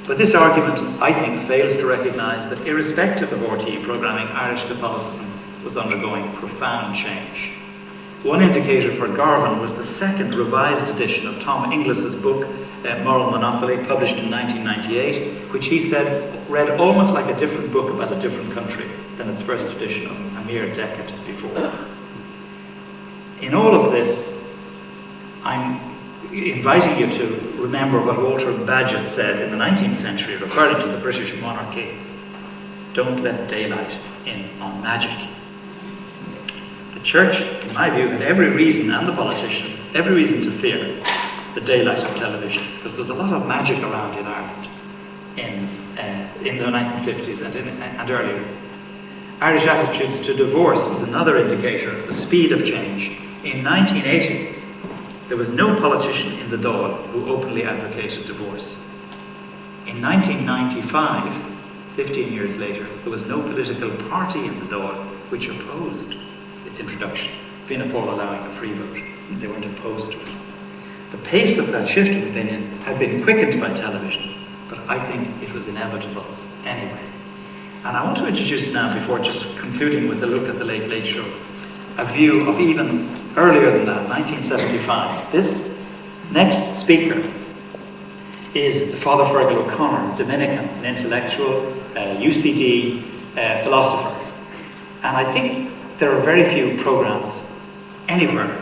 But this argument, I think, fails to recognise that irrespective of RTE programming, Irish Catholicism was undergoing profound change. One indicator for Garvin was the second revised edition of Tom Inglis's book, Moral Monopoly, published in 1998, which he said read almost like a different book about a different country than its first edition of a mere decade before. In all of this, I'm inviting you to remember what Walter Bagehot said in the 19th century, referring to the British monarchy: don't let daylight in on magic. The Church, in my view, had every reason, and the politicians, every reason to fear the daylight of television, because there was a lot of magic around in Ireland in the 1950s and earlier. Irish attitudes to divorce was another indicator of the speed of change. In 1980, there was no politician in the Dáil who openly advocated divorce. In 1995, 15 years later, there was no political party in the Dáil which opposed its introduction, Fianna Fáil allowing a free vote. They weren't opposed to it. The pace of that shift of opinion had been quickened by television, but I think it was inevitable anyway. And I want to introduce now, before just concluding with a look at the Late Late Show, a view of even earlier than that, 1975. This next speaker is Father Fergal O'Connor, Dominican, an intellectual, UCD philosopher. And I think there are very few programs anywhere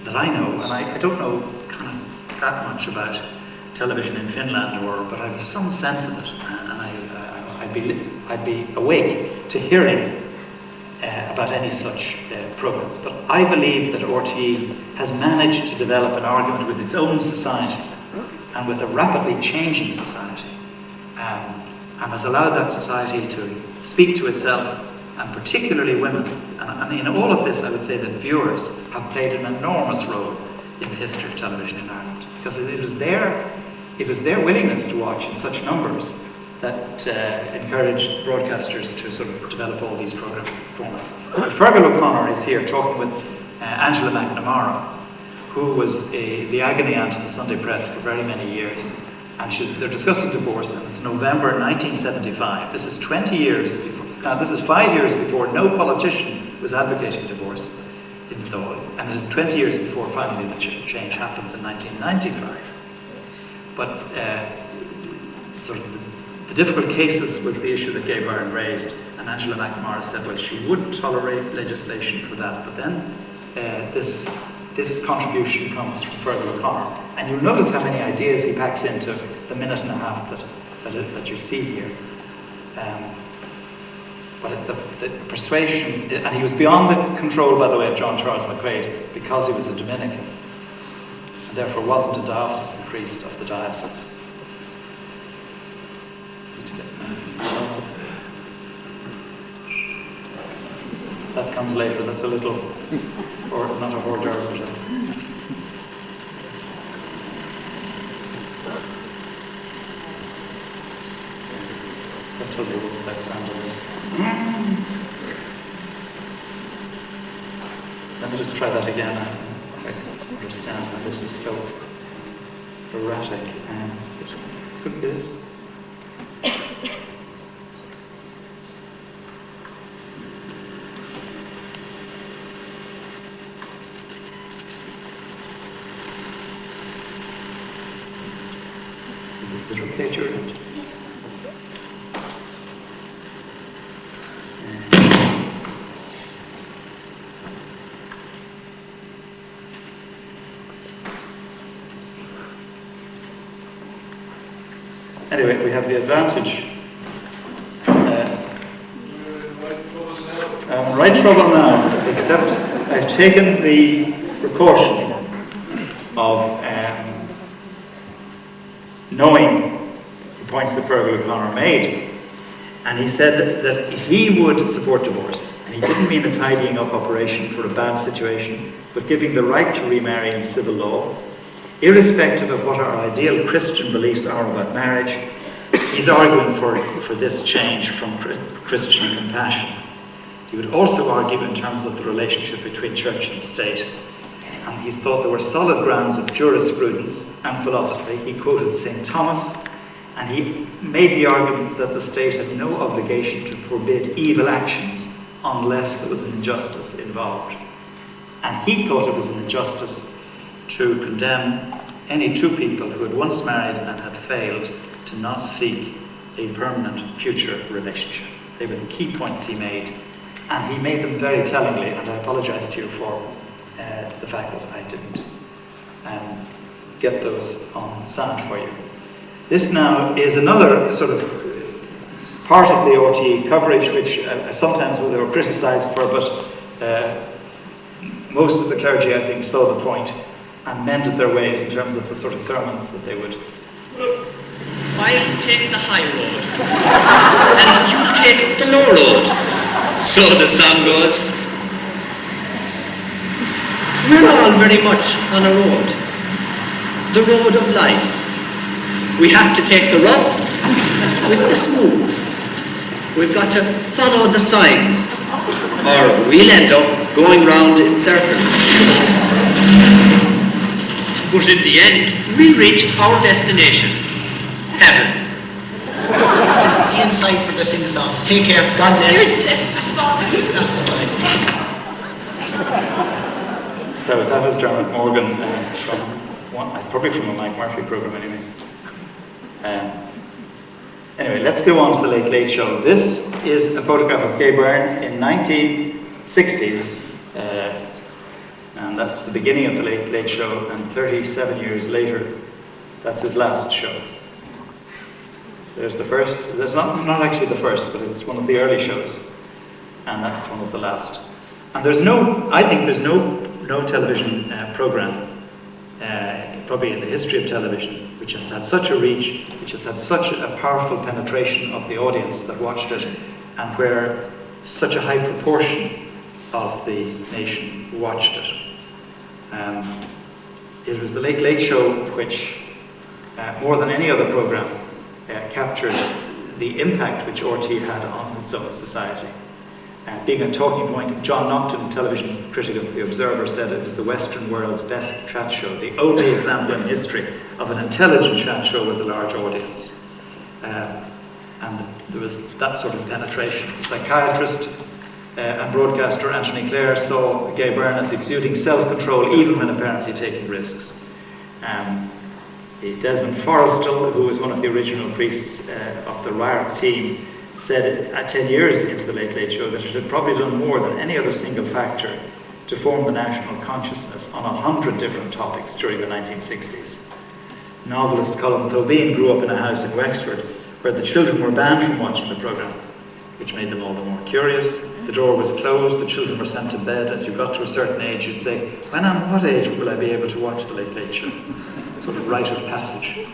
that I know, and I don't know kind of that much about television in Finland, but I have some sense of it, and I'd be awake to hearing about any such programs. But I believe that RTE has managed to develop an argument with its own society and with a rapidly changing society, and has allowed that society to speak to itself, and particularly women. And in all of this, I would say that viewers have played an enormous role in the history of television in Ireland, because it was their willingness to watch in such numbers that encouraged broadcasters to sort of develop all these program formats. But Fergal O'Connor is here talking with Angela McNamara, who was the agony aunt of the Sunday Press for very many years. And they're discussing divorce, and it's November 1975. This is 20 years before. Now, this is 5 years before no politician was advocating divorce in the Dáil, and it is 20 years before finally the change happens in 1995. But sort of the difficult cases was the issue that Gay Byrne raised, and Angela McNamara said, well, she would tolerate legislation for that, but then this contribution comes from Fergal O'Connor. And you'll notice how many ideas he packs into the minute and a half that you see here. But the persuasion, and he was beyond the control, by the way, of John Charles McQuaid, because he was a Dominican, and therefore wasn't a diocesan priest of the diocese. That comes later, that's a little, or not a hors d'oeuvre, but I'll tell you what that sound is. Let me just try that again. I understand how this is so erratic. It could be this. Is it okay, Julian? Anyway, we have the advantage. I'm in right trouble now, except I've taken the precaution of knowing the points that Fergal O'Connor made. And he said that he would support divorce. And he didn't mean a tidying up operation for a bad situation, but giving the right to remarry in civil law, irrespective of what our ideal Christian beliefs are about marriage. He's arguing for this change from Christian compassion. He would also argue in terms of the relationship between church and state. And he thought there were solid grounds of jurisprudence and philosophy. He quoted St. Thomas, and he made the argument that the state had no obligation to forbid evil actions unless there was an injustice involved. And he thought it was an injustice to condemn any two people who had once married and had failed to not seek a permanent future relationship. They were the key points he made, and he made them very tellingly, and I apologize to you for the fact that I didn't get those on sound for you. This now is another sort of part of the RTE coverage, which sometimes they were criticised for, but most of the clergy, I think, saw the point and mended their ways in terms of the sort of sermons that they would. I'll take the high road, and you take the low road. So the song goes. We're all very much on a road, the road of life. We have to take the rough with the smooth. We've got to follow the signs, or we'll end up going round in circles. But in the end, we'll reach our destination, heaven. See you inside for the sing-song. Take care. God bless. You're So that was Dermot Morgan, probably from a Mike Murphy program anyway. Anyway, let's go on to the Late Late Show. This is a photograph of Gay Byrne in 1960s, and that's the beginning of the Late Late Show, and 37 years later, that's his last show. There's the first, that's not actually the first, but it's one of the early shows, and that's one of the last. And there's no, I think there's no television program, probably in the history of television, which has had such a reach, which has had such a powerful penetration of the audience that watched it, and where such a high proportion of the nation watched it. It was the Late Late Show which, more than any other program, captured the impact which RT had on its own society. Being a talking point, John Nocton, television critic of The Observer, said it was the Western world's best chat show, the only example in history of an intelligent chat show with a large audience. And there was that sort of penetration. The psychiatrist and broadcaster Anthony Clare saw Gay Byrne as exuding self-control even when apparently taking risks. Desmond Forrestal, who was one of the original priests of the RIARC team, said at 10 years into the Late Late Show that it had probably done more than any other single factor to form the national consciousness on 100 different topics during the 1960s. Novelist Colin Tobin grew up in a house in Wexford where the children were banned from watching the programme, which made them all the more curious. The door was closed, the children were sent to bed. As you got to a certain age, you'd say, when and what age will I be able to watch the Late Late Show? Sort of rite of passage.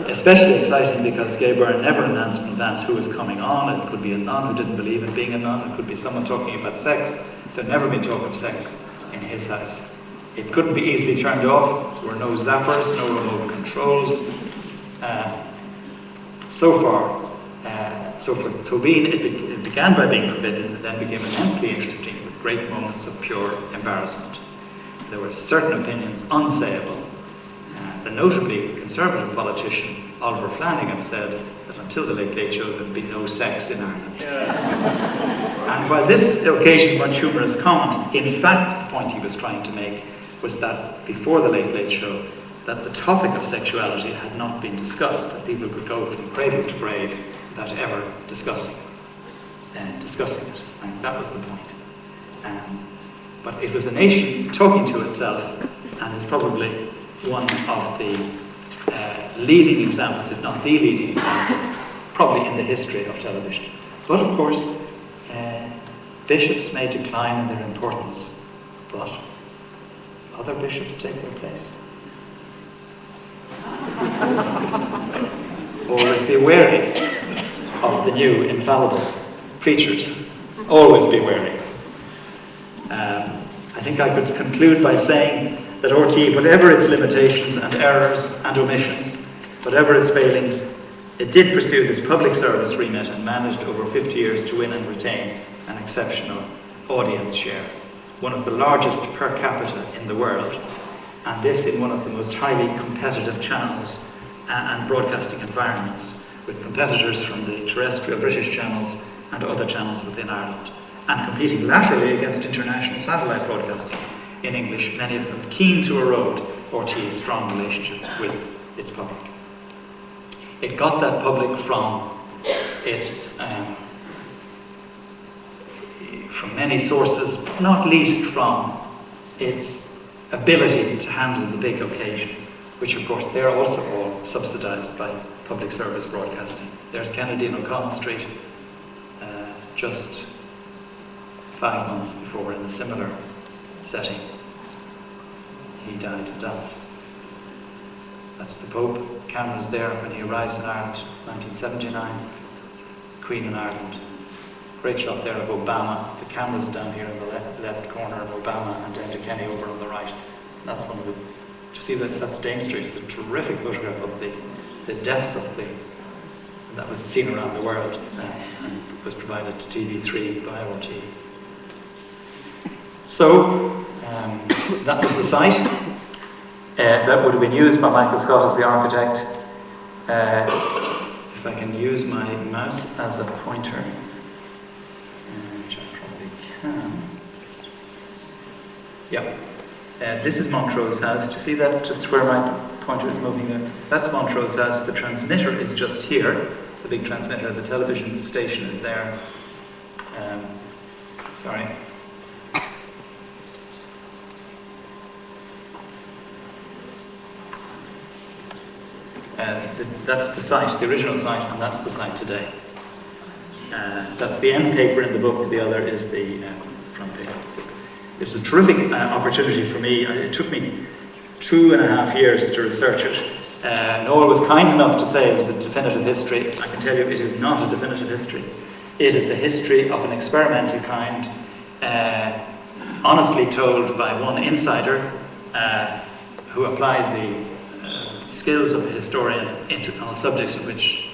Especially exciting because Gay Byrne never announced in advance who was coming on. It could be a nun who didn't believe in being a nun. It could be someone talking about sex. There'd never been talk of sex in his house. It couldn't be easily turned off. There were no zappers, no remote controls. So for Tobin, it began by being forbidden and then became immensely interesting with great moments of pure embarrassment. There were certain opinions unsayable. And notably, the Conservative politician Oliver Flanagan said that until the Late Late Show there would be no sex in Ireland. And while this occasioned much humorous comment, in fact the point he was trying to make was that before the Late Late Show, that the topic of sexuality had not been discussed, that people could go from cradle to grave without ever discussing it. And that was the point. But it was a nation talking to itself, and is probably one of the leading examples, if not the leading example, probably in the history of television. But of course, bishops may decline in their importance, but other bishops take their place. Always be wary of the new infallible preachers. Always be wary. I think I could conclude by saying that RT, whatever its limitations and errors and omissions, whatever its failings, it did pursue this public service remit and managed over 50 years to win and retain an exceptional audience share, one of the largest per capita in the world, and this in one of the most highly competitive channels and broadcasting environments, with competitors from the terrestrial British channels and other channels within Ireland, and competing laterally against international satellite broadcasting in English, many of them keen to erode RT's strong relationship with its public. It got that public from its from many sources, not least from its ability to handle the big occasion, which of course they're also all subsidised by public service broadcasting. There's Kennedy and O'Connell Street, just 5 months before, in a similar setting, he died of Dallas. That's the Pope. Cameras there when he arrives in Ireland, 1979. Queen in Ireland. Great shot there of Obama. The camera's down here in the left corner of Obama, and Enda Kenny over on the right. That's one of the. To see that that's Dame Street. It's a terrific photograph of the depth of the. That was seen around the world and was provided to TV3 by RT. So that was the site. That would have been used by Michael Scott as the architect. If I can use my mouse as a pointer, which I probably can. Yep. This is Montrose House. Do you see that? Just where my pointer is moving there. That's Montrose House. The transmitter is just here. The big transmitter. The television station is there. Sorry. That's the site, the original site, and that's the site today. That's the end paper in the book. The other is the front paper. It's a terrific opportunity for me. It took me 2.5 years to research it. Noel was kind enough to say it was a definitive history. I can tell you it is not a definitive history. It is a history of an experimental kind, honestly told by one insider who applied the skills of a historian on a subject in which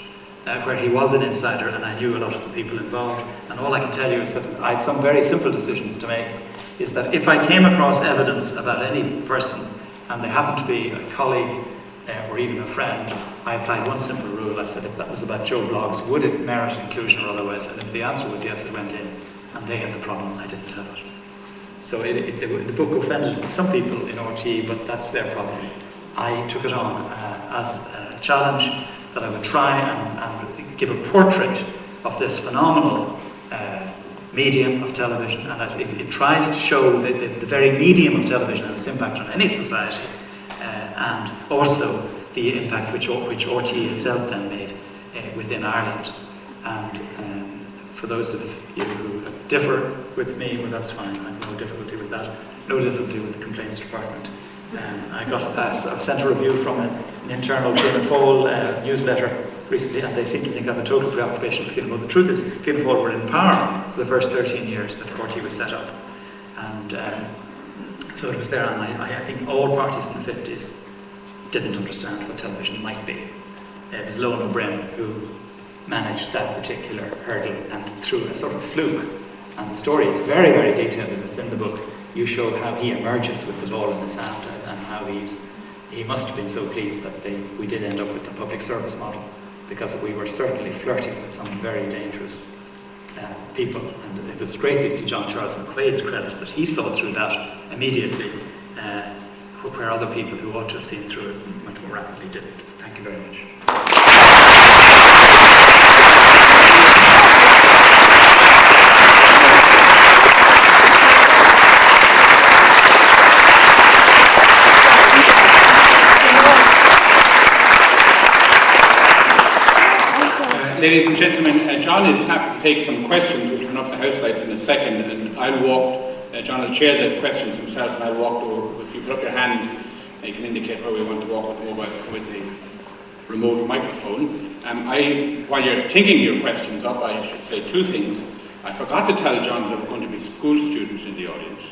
where he was an insider, and I knew a lot of the people involved. And all I can tell you is that I had some very simple decisions to make. Is that if I came across evidence about any person, and they happened to be a colleague or even a friend, I applied one simple rule. I said, if that was about Joe Bloggs, would it merit inclusion or otherwise? And if the answer was yes, it went in. And they had the problem, I didn't have it. So the book offended some people in RTE, but that's their problem. I took it on as a challenge that I would try and give a portrait of this phenomenal medium of television, and that it tries to show the very medium of television and its impact on any society, and also the impact which RTE itself then made within Ireland. And for those of you who differ with me, well, that's fine. I have no difficulty with that. No difficulty with the complaints department. I got I sent a review from an internal Fianna Fáil newsletter recently, and they seem to think I have a total preoccupation with Fianna Fáil. The truth is, Fianna Fáil were in power for the first 13 years that RTE was set up. And so it was there, and I think all parties in the 50s didn't understand what television might be. It was Loan O'Brien who managed that particular hurdle, and through a sort of fluke. And the story is very, very detailed, and it's in the book. You show how he emerges with the ball in his hand, and how he must have been so pleased that we did end up with the public service model, because we were certainly flirting with some very dangerous people. And it was greatly to John Charles McQuaid's credit that he saw through that immediately, where other people who ought to have seen through it much more rapidly didn't. Thank you very much. Ladies and gentlemen, John is happy to take some questions. We'll turn up the house lights in a second, and I'll walk. John will chair the questions himself, and I'll walk over. If you put up your hand, you can indicate where we want to walk with the remote microphone. While you're thinking your questions up, I should say two things. I forgot to tell John there were going to be school students in the audience,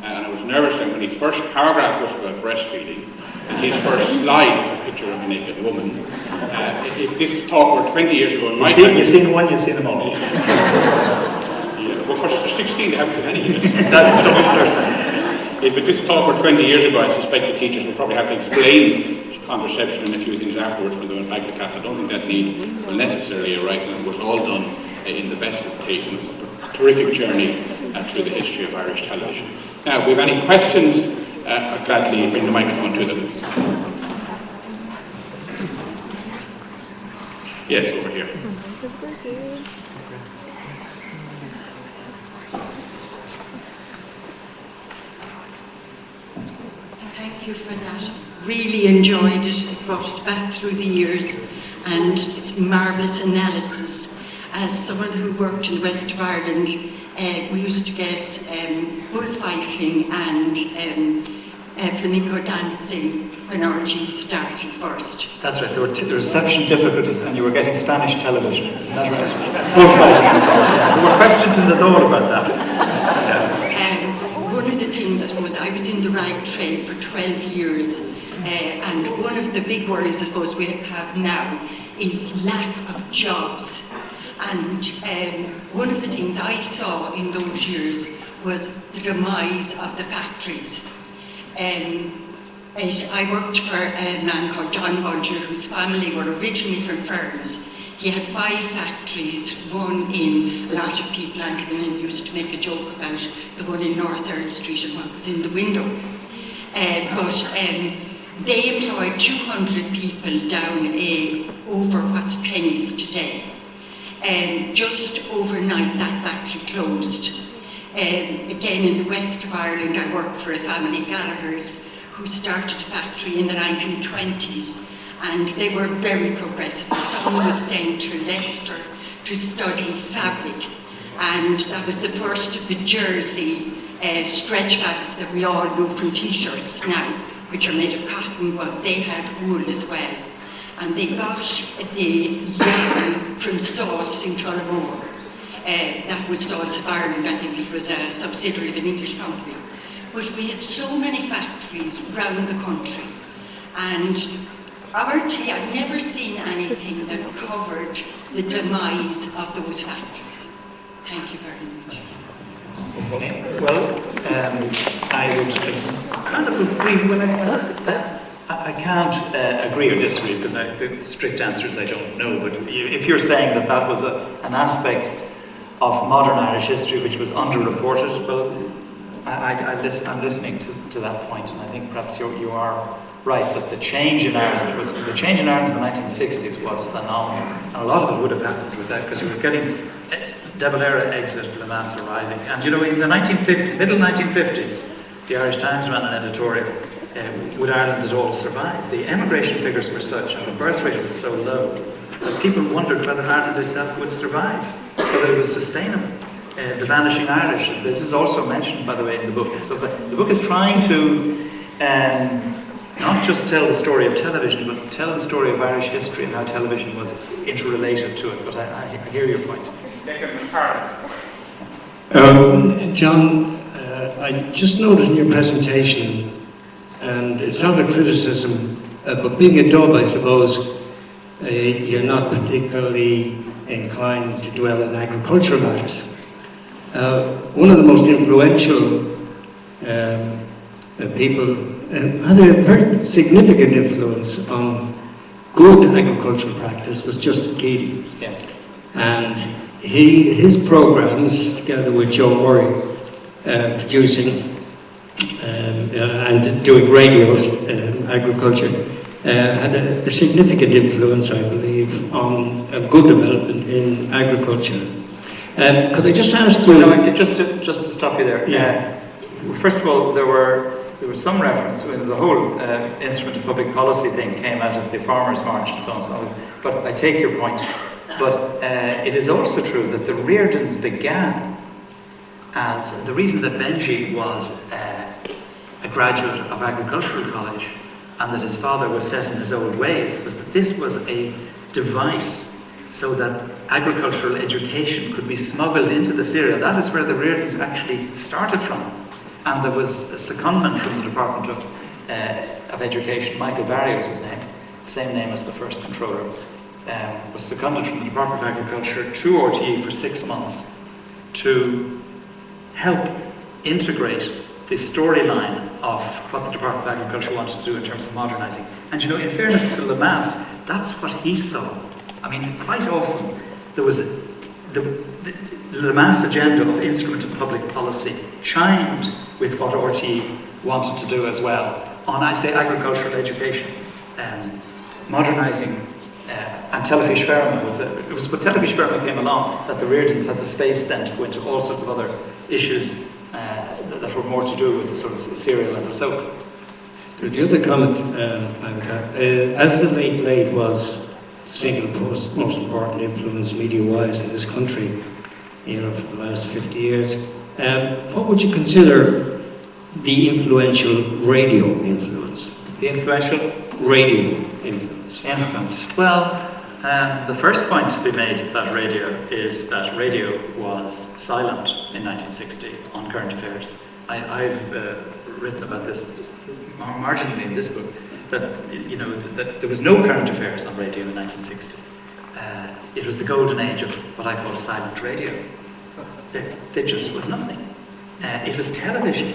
and I was nervous then when his first paragraph was about breastfeeding, and his first slide was a picture of a naked woman. If this talk were 20 years ago, you've seen one, you've seen them all. Yeah, well, for 16, they haven't seen any yet. If this talk were 20 years ago, I suspect the teachers would probably have to explain contraception and a few things afterwards when they went back to class. I don't think that need will necessarily arise, and it was all done in the best of taste. It was a terrific journey through the history of Irish television. Now, if we have any questions, I'll gladly bring the microphone to them. Yes, over here. Thank you for that. Really enjoyed it. It brought us back through the years, and it's marvellous analysis. As someone who worked in the west of Ireland, we used to get bullfighting and flamenco dancing when RTE started first. That's right, there were reception difficulties and you were getting Spanish television, isn't that right? Bullfighting and so on. There were questions in the door about that. One of the things, I suppose, I was in the rag trade for 12 years, and one of the big worries, I suppose, we have now is lack of jobs. And one of the things I saw in those years was the demise of the factories. I worked for a man called John Bulger, whose family were originally from Ferns. He had 5 factories, one in, a lot of people used to make a joke about the one in North 3rd Street and what was in the window. They employed 200 people down over what's Pennies today. Just overnight that factory closed. Again, in the west of Ireland, I worked for a family, Gallagher's, who started a factory in the 1920s, and they were very progressive. The son was sent to Leicester to study fabric, and that was the first of the jersey stretch fabrics that we all know from t-shirts now, which are made of cotton, but they had wool as well. And they got the yarn from Salts in Tullamore. That was Salts of Ireland. I think it was a subsidiary of an English company. But we had so many factories around the country. And RT, I've never seen anything that covered the demise of those factories. Thank you very much. Well, I would kind of agree. Well, I can't agree or disagree because the strict answers I don't know. But if you're saying that that was an aspect of modern Irish history which was underreported, well, I'm listening to that point, and I think perhaps you are right. But the change in Ireland in the 1960s was phenomenal, and a lot of it would have happened with that because you were getting De Valera exit, Lemass arriving, and in the 1950s, middle 1950s, the Irish Times ran an editorial. Would Ireland at all survive? The emigration figures were such and the birth rate was so low that people wondered whether Ireland itself would survive, whether it was sustainable. The vanishing Irish, this is also mentioned, by the way, in the book. So the book is trying to not just tell the story of television, but tell the story of Irish history and how television was interrelated to it. But I hear your point. John, I just noticed in your presentation, and it's not a criticism, but being a Dub, I suppose, you're not particularly inclined to dwell in agricultural matters. One of the most influential people had a very significant influence on good agricultural practice was Justin Keating. Yeah. And his programs, together with Joe Murray, producing and doing radios, agriculture, had a significant influence, I believe, on a good development in agriculture. Could I just ask you? No, just to stop you there. Yeah. First of all, there was some reference when the whole instrument of public policy thing came out of the Farmers' March and so on and so on. But I take your point. But it is also true that the Reardons began as the reason that Benji was a graduate of Agricultural College and that his father was set in his old ways was that this was a device so that agricultural education could be smuggled into the Syria. That is where the Reardons actually started from. And there was a secondment from the Department of Education, Michael Barry was his name, same name as the first controller, was seconded from the Department of Agriculture to RTE for 6 months to help integrate the storyline of what the Department of Agriculture wanted to do in terms of modernising. And in fairness to Lemass, that's what he saw. I mean, quite often there was the Lemass agenda of instrument of public policy chimed with what RTE wanted to do as well on, I say, agricultural education, modernising. And Telefish Ferma it was when Telefish Ferma came along that the Reardons had the space then to go into all sorts of other issues that were more to do with the sort of cereal and the soap. The other comment I would have, as the late Blade was the single most important influence media-wise in this country, for the last 50 years, what would you consider the influential radio influence? The influential radio influence. Influence. Well, the first point to be made about radio is that radio was silent in 1960 on current affairs. I've written about this marginally in this book, that that there was no current affairs on radio in 1960. It was the golden age of what I call silent radio. There just was nothing. It was television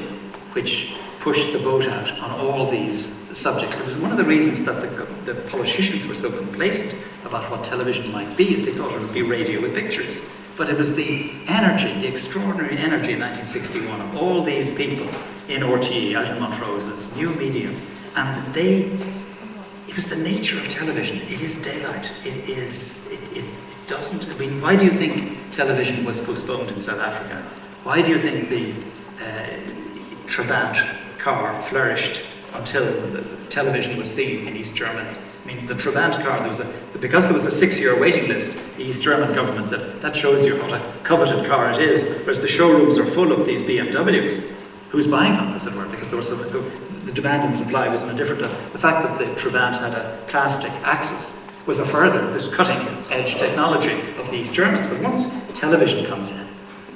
which pushed the boat out on all these subjects. It was one of the reasons that the politicians were so complacent about what television might be, is they thought it would be radio with pictures. But it was the energy, the extraordinary energy in 1961 of all these people in RTE, out in Montrose, this new medium, and it was the nature of television. It is daylight. It doesn't, I mean, why do you think television was postponed in South Africa? Why do you think the Trabant car flourished until the television was seen in East Germany? I mean, the Trabant car, because there was a 6-year waiting list, the East German government said, that shows you what a coveted car it is, whereas the showrooms are full of these BMWs. Who's buying them, as it were, because there was the demand and supply was in a different... The fact that the Trabant had a plastic axis was a further, this cutting-edge technology of the East Germans. But once television comes in,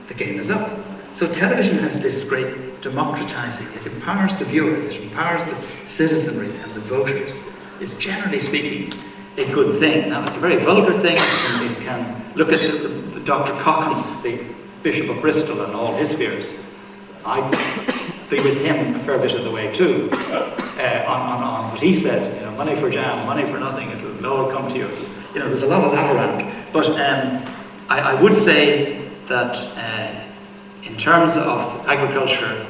the game is up. So television has this great democratizing. It empowers the viewers, it empowers the citizenry and the voters. It's generally speaking a good thing. Now, it's a very vulgar thing. It can look at the Dr. Cochrane, the Bishop of Bristol, and all his fears. I'd be with him a fair bit of the way too, on what he said, you know, money for jam, money for nothing, it'll all come to you. You know, there's a lot of that around. But I would say that in terms of agriculture,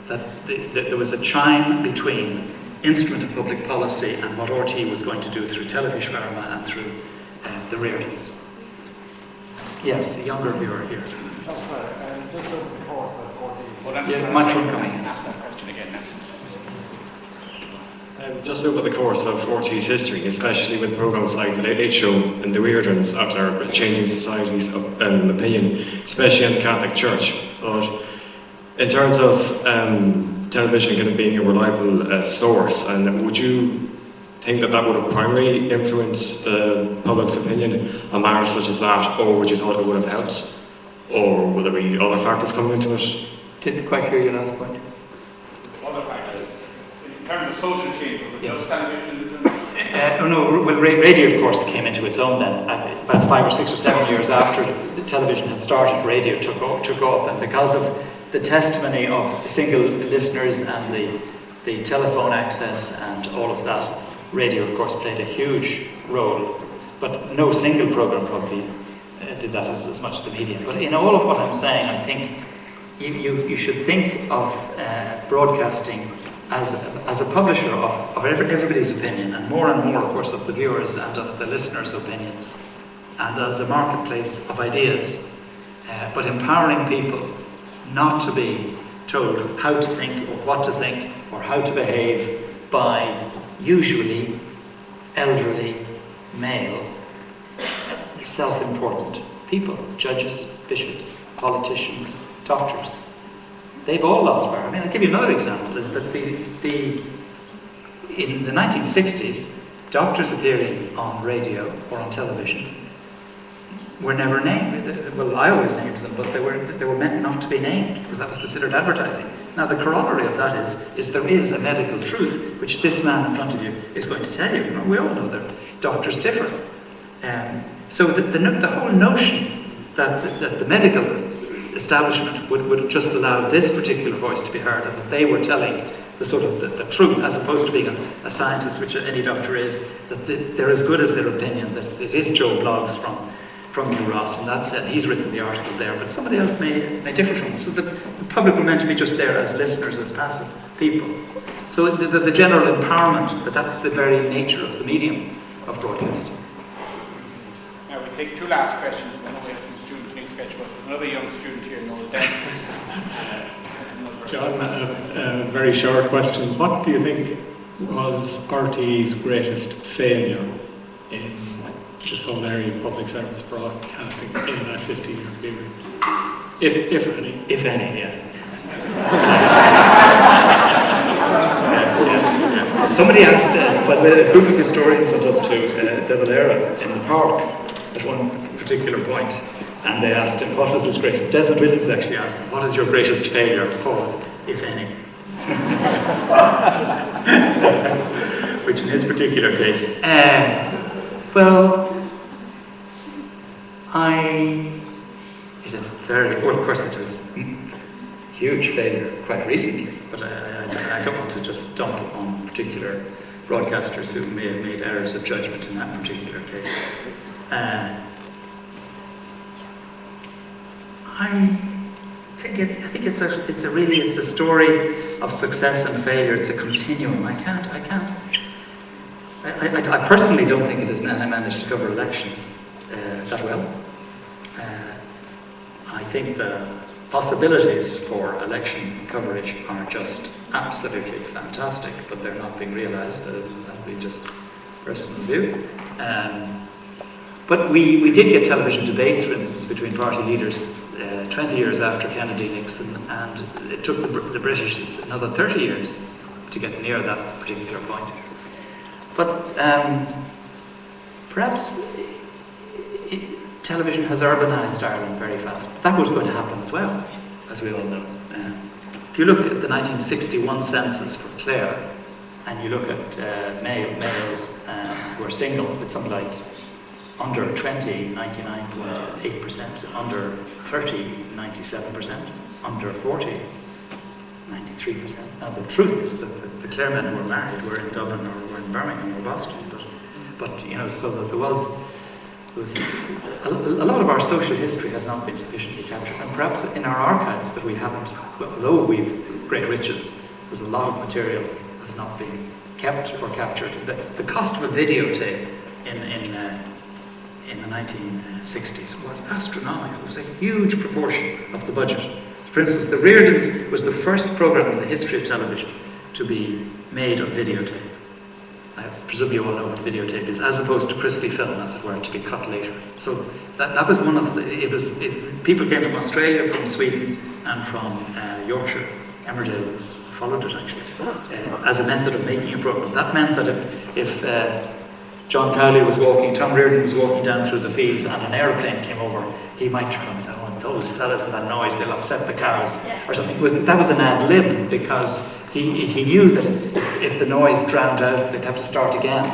that there was a chime between instrument of public policy and what RTE was going to do through Television Armagh and through the Reartons. Yes, a younger viewer here. Just over the course of 40 Yeah, microphone coming. Ask that question again now. Just over the course of RTE's history, especially with programmes like The Late Late Show and The Reartons after changing society's opinion, especially in the Catholic Church. But in terms of television kind of being a reliable source, and would you think that that would have primarily influenced the public's opinion on matters such as that, or would you thought it would have helped? Or will there be other factors coming into it? Didn't quite hear your last point. Other factors. In terms of social change, was it just television? No, well, radio, of course, came into its own then. About 5 or 6 or 7 years after the television had started, radio took off, and because of the testimony of single listeners and the telephone access and all of that, radio, of course, played a huge role. But no single programme probably did that as much as the media. But in all of what I'm saying, I think you should think of broadcasting as a publisher of everybody's opinion, and more, of course, of the viewers and of the listeners' opinions, and as a marketplace of ideas, but empowering people not to be told how to think or what to think or how to behave by usually elderly, male, self-important people, judges, bishops, politicians, doctors. They've all lost power. I mean, I'll give you another example, is that in the 1960s, doctors appearing on radio or on television were never named. Well, I always named them, but they were meant not to be named, because that was considered advertising. Now, the corollary of that is there is a medical truth, which this man in front of you is going to tell you. You know, we all know that doctors differ. So the whole notion that the medical establishment would just allow this particular voice to be heard, and that they were telling the sort of the truth, as opposed to being a scientist, which any doctor is, that they're as good as their opinion. That it is Joe Bloggs from New Ross, and that's it. He's written the article there, but somebody else may differ from him. So the public were meant to be just there as listeners, as passive people. So there's a general empowerment, but that's the very nature of the medium of broadcasting. Now we take 2 last questions. I know we have some students being sketched, but another young student here knows that. John, a very short question. What do you think was RTE's greatest failure in this whole area of public service broadcasting in that 15-year period? If any. If any, yeah. Somebody asked, but a group of historians went up to De Valera in the park at one particular point, and they asked him, what was his greatest... Desmond Williams actually asked him, what is your greatest failure? Pause, if any. Which in his particular case, well, it is very, well, of course it is huge failure quite recently, but I don't want to just dump on particular broadcasters who may have made errors of judgment in that particular case. think it's a story of success and failure. It's a continuum. I personally don't think it has managed to cover elections that well. I think the possibilities for election coverage are just absolutely fantastic, but they're not being realised. That'd be just personal view. But we did get television debates, for instance, between party leaders 20 years after Kennedy-Nixon, and it took the British another 30 years to get near that particular point. But perhaps television has urbanised Ireland very fast. That was going to happen as well, as we all know. If you look at the 1961 census for Clare, and you look at males who are single, it's something like under 20, 99.8%, under 30, 97%, under 40, 93%. Now the truth is that the Clare men who were married were in Dublin or were in Birmingham or Boston, but you know, so that there was a lot of our social history has not been sufficiently captured, and perhaps in our archives that we haven't, although we've great riches, there's a lot of material that's not been kept or captured. The cost of a videotape in the 1960s was astronomical. It was a huge proportion of the budget. For instance, The Reardons was the first program in the history of television to be made on videotape. I presume you all know what videotape is, as opposed to crispy film, as it were, to be cut later. So that was one of the, people came from Australia, from Sweden, and from Yorkshire. Emmerdale followed it, actually, as a method of making a program. That meant that if John Cowley was walking, Tom Reardon was walking down through the fields and an aeroplane came over, he might turn and say, oh, those fellas and that noise, they'll upset the cows, or something. That was an ad lib, because he knew that if the noise drowned out, they'd have to start again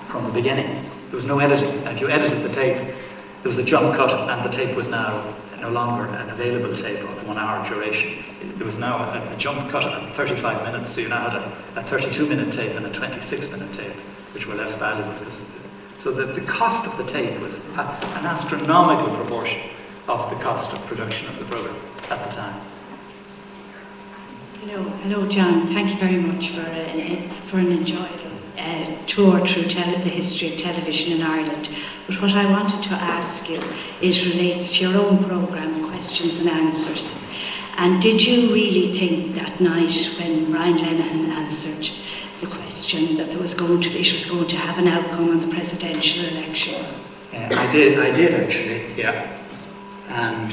from the beginning. There was no editing. And if you edited the tape, there was a jump cut, and the tape was now no longer an available tape of 1 hour duration. There was now a jump cut at 35 minutes, so you now had a 32-minute tape and a 26-minute tape, which were less valuable. So the cost of the tape was an astronomical proportion of the cost of production of the program at the time. Hello, John. Thank you very much for an enjoyable tour through the history of television in Ireland. But what I wanted to ask you relates to your own programme, Questions and Answers. And did you really think that night when Brian Lenihan answered the question that it was going to have an outcome on the presidential election? I did actually, yeah. And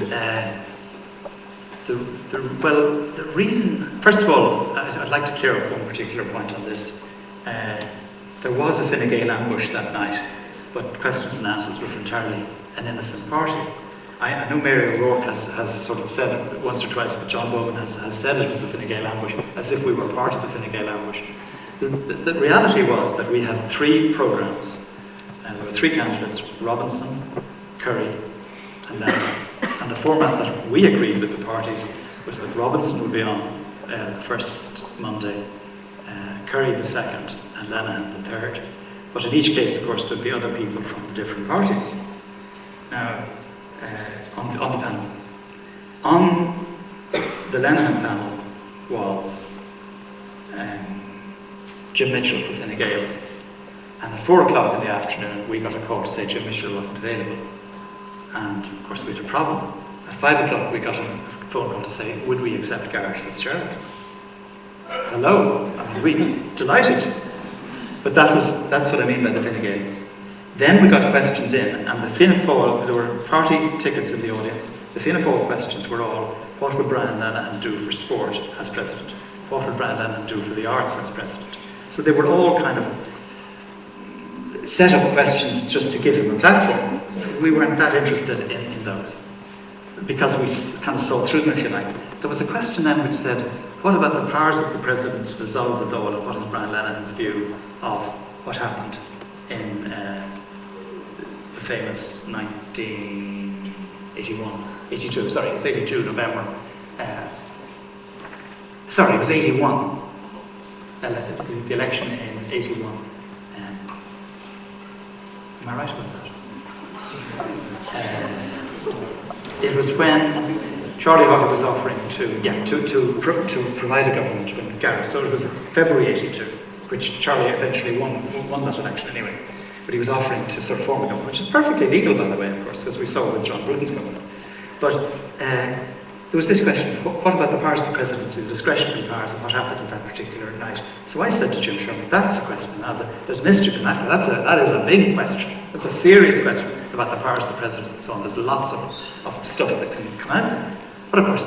the reason, first of all, I'd like to clear up one particular point on this. There was a Fine Gael ambush that night, but Questions and Answers was entirely an innocent party. I know Mary O'Rourke has sort of said once or twice that John Bowman has said it was a Fine Gael ambush, as if we were part of the Fine Gael ambush. The reality was that we had 3 programmes, and there were 3 candidates, Robinson, Curry, and Lenihan. And the format that we agreed with the parties was that Robinson would be on the first Monday, Curry the second, and Lenihan the third. But in each case, of course, there'd be other people from the different parties. Now, on the panel. On the Lenihan panel was Jim Mitchell for Fine Gael. And at 4 o'clock in the afternoon, we got a call to say Jim Mitchell wasn't available. And of course we had a problem. At 5 o'clock we got a phone call to say, would we accept Gareth Fitzgerald? Hello, I mean, we delighted. But that's what I mean by the Fine Gael. Then we got questions in, and the Fianna Fáil, there were party tickets in the audience. The Fianna Fáil questions were all, what would Brian Lenihan do for sport as president? What would Brian Lenihan do for the arts as president? So they were all kind of set up questions just to give him a platform. We weren't that interested in those, because we kind of saw through them, if you like. There was a question then which said, what about the powers of the president to dissolve the law, and what is Brian Lenihan's view of what happened in the famous 82, sorry, it was 82 November. Sorry, it was 81. The election in 81. Am I right about that? It was when Charlie Hoggett was offering to provide a government with Gareth. So it was February 82, which Charlie eventually won that election anyway. But he was offering to sort of form a government, which is perfectly legal, by the way, of course, as we saw with John Bruton's government. But there was this question: what about the powers of the presidency, the discretionary powers, and what happened at that particular night? So I said to Jim Sherman, that's a question. Now, there's mischief in that. That is a big question. That's a serious question about the powers of the president and so on. There's lots of stuff that can come out there. But of course,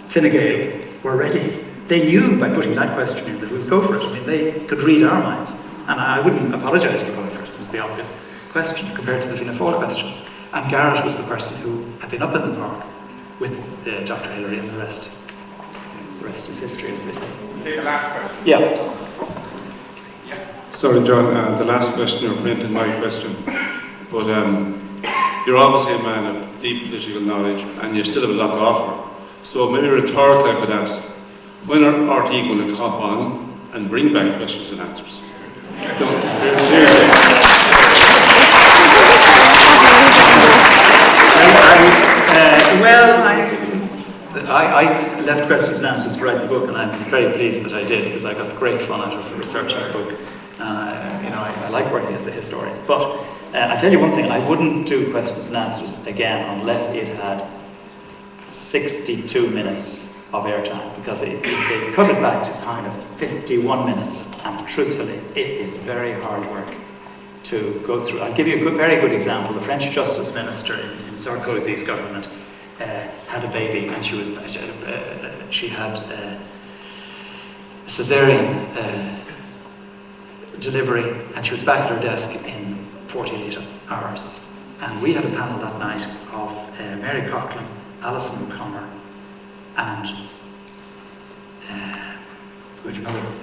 Fine Gael were ready. They knew by putting that question in that we'd go for it. I mean, they could read our minds. And I wouldn't apologise for going first. It was the obvious question compared to the Fianna Fáil questions. And Garrett was the person who had been up in the park with Dr. Hillary and the rest. The rest is history, as they say. Take a last question. Yeah. Sorry, John, the last question prevented my question. But you're obviously a man of deep political knowledge and you still have a lot to offer. So maybe rhetorically I could ask, when are RT going to cop on and bring back questions and answers? Seriously. I left questions and answers to write the book, and I'm very pleased that I did, because I got great fun out of researching the book. I like working as a historian. But I tell you one thing, I wouldn't do questions and answers again unless it had 62 minutes of airtime, because they cut it back to kind of 51 minutes, and truthfully, it is very hard work to go through. I'll give you a very good example. The French Justice Minister in Sarkozy's government had a baby, and she had cesarean delivery, and she was back at her desk in 48 hours. And we had a panel that night of Mary Coughlin, Alison O'Connor, and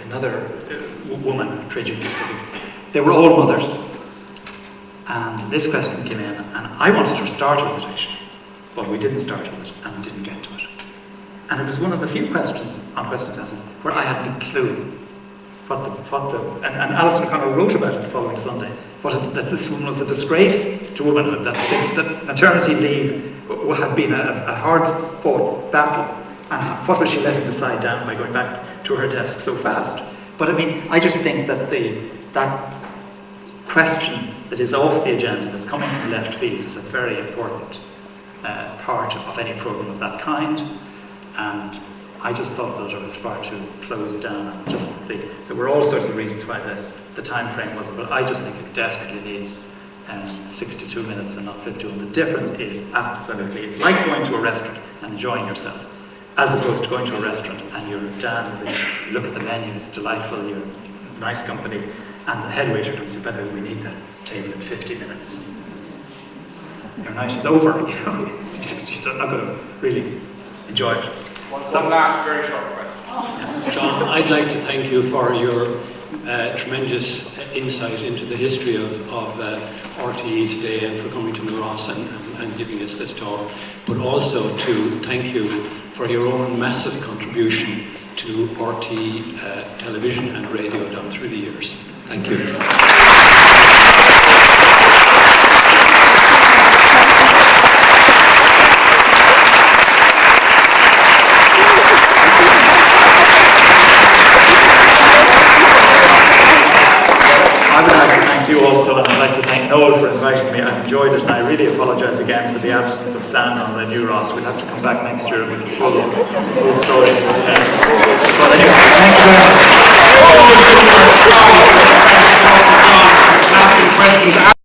another woman, Trajan Pacific. They were all mothers. And this question came in, and I wanted to start with it actually, but we didn't start with it, and we didn't get to it. And it was one of the few questions on question and answers where I hadn't a clue and Alison O'Connor wrote about it the following Sunday, that this woman was a disgrace to womanhood, that maternity leave had been a hard-fought battle, and what was she letting the side down by going back to her desk so fast? But I mean, I just think that that question that is off the agenda, that's coming from left field, is a very important part of any programme of that kind, and I just thought that it was far too closed down, and there were all sorts of reasons why the time frame wasn't, but I just think it desperately needs 62 minutes and not 51. The difference is absolutely, it's like going to a restaurant and enjoying yourself, as opposed to going to a restaurant and you're down, you look at the menu, it's delightful, you're in nice company, and the head waiter comes to you, by the way, we need that table in 50 minutes. Your night is over, you're not going to really enjoy it. One last very short question. John, I'd like to thank you for your tremendous insight into the history of RTE today, and for coming to Ross and giving us this talk, but also to thank you for your own massive contribution to RTE television and radio down through the years. Thank you. I would like to thank you also, and I'd like to thank Noel for inviting me. I've enjoyed it, and I really apologise again for the absence of sound on the new Ross. We'll have to come back next year with a full story. But anyway, thank you very much.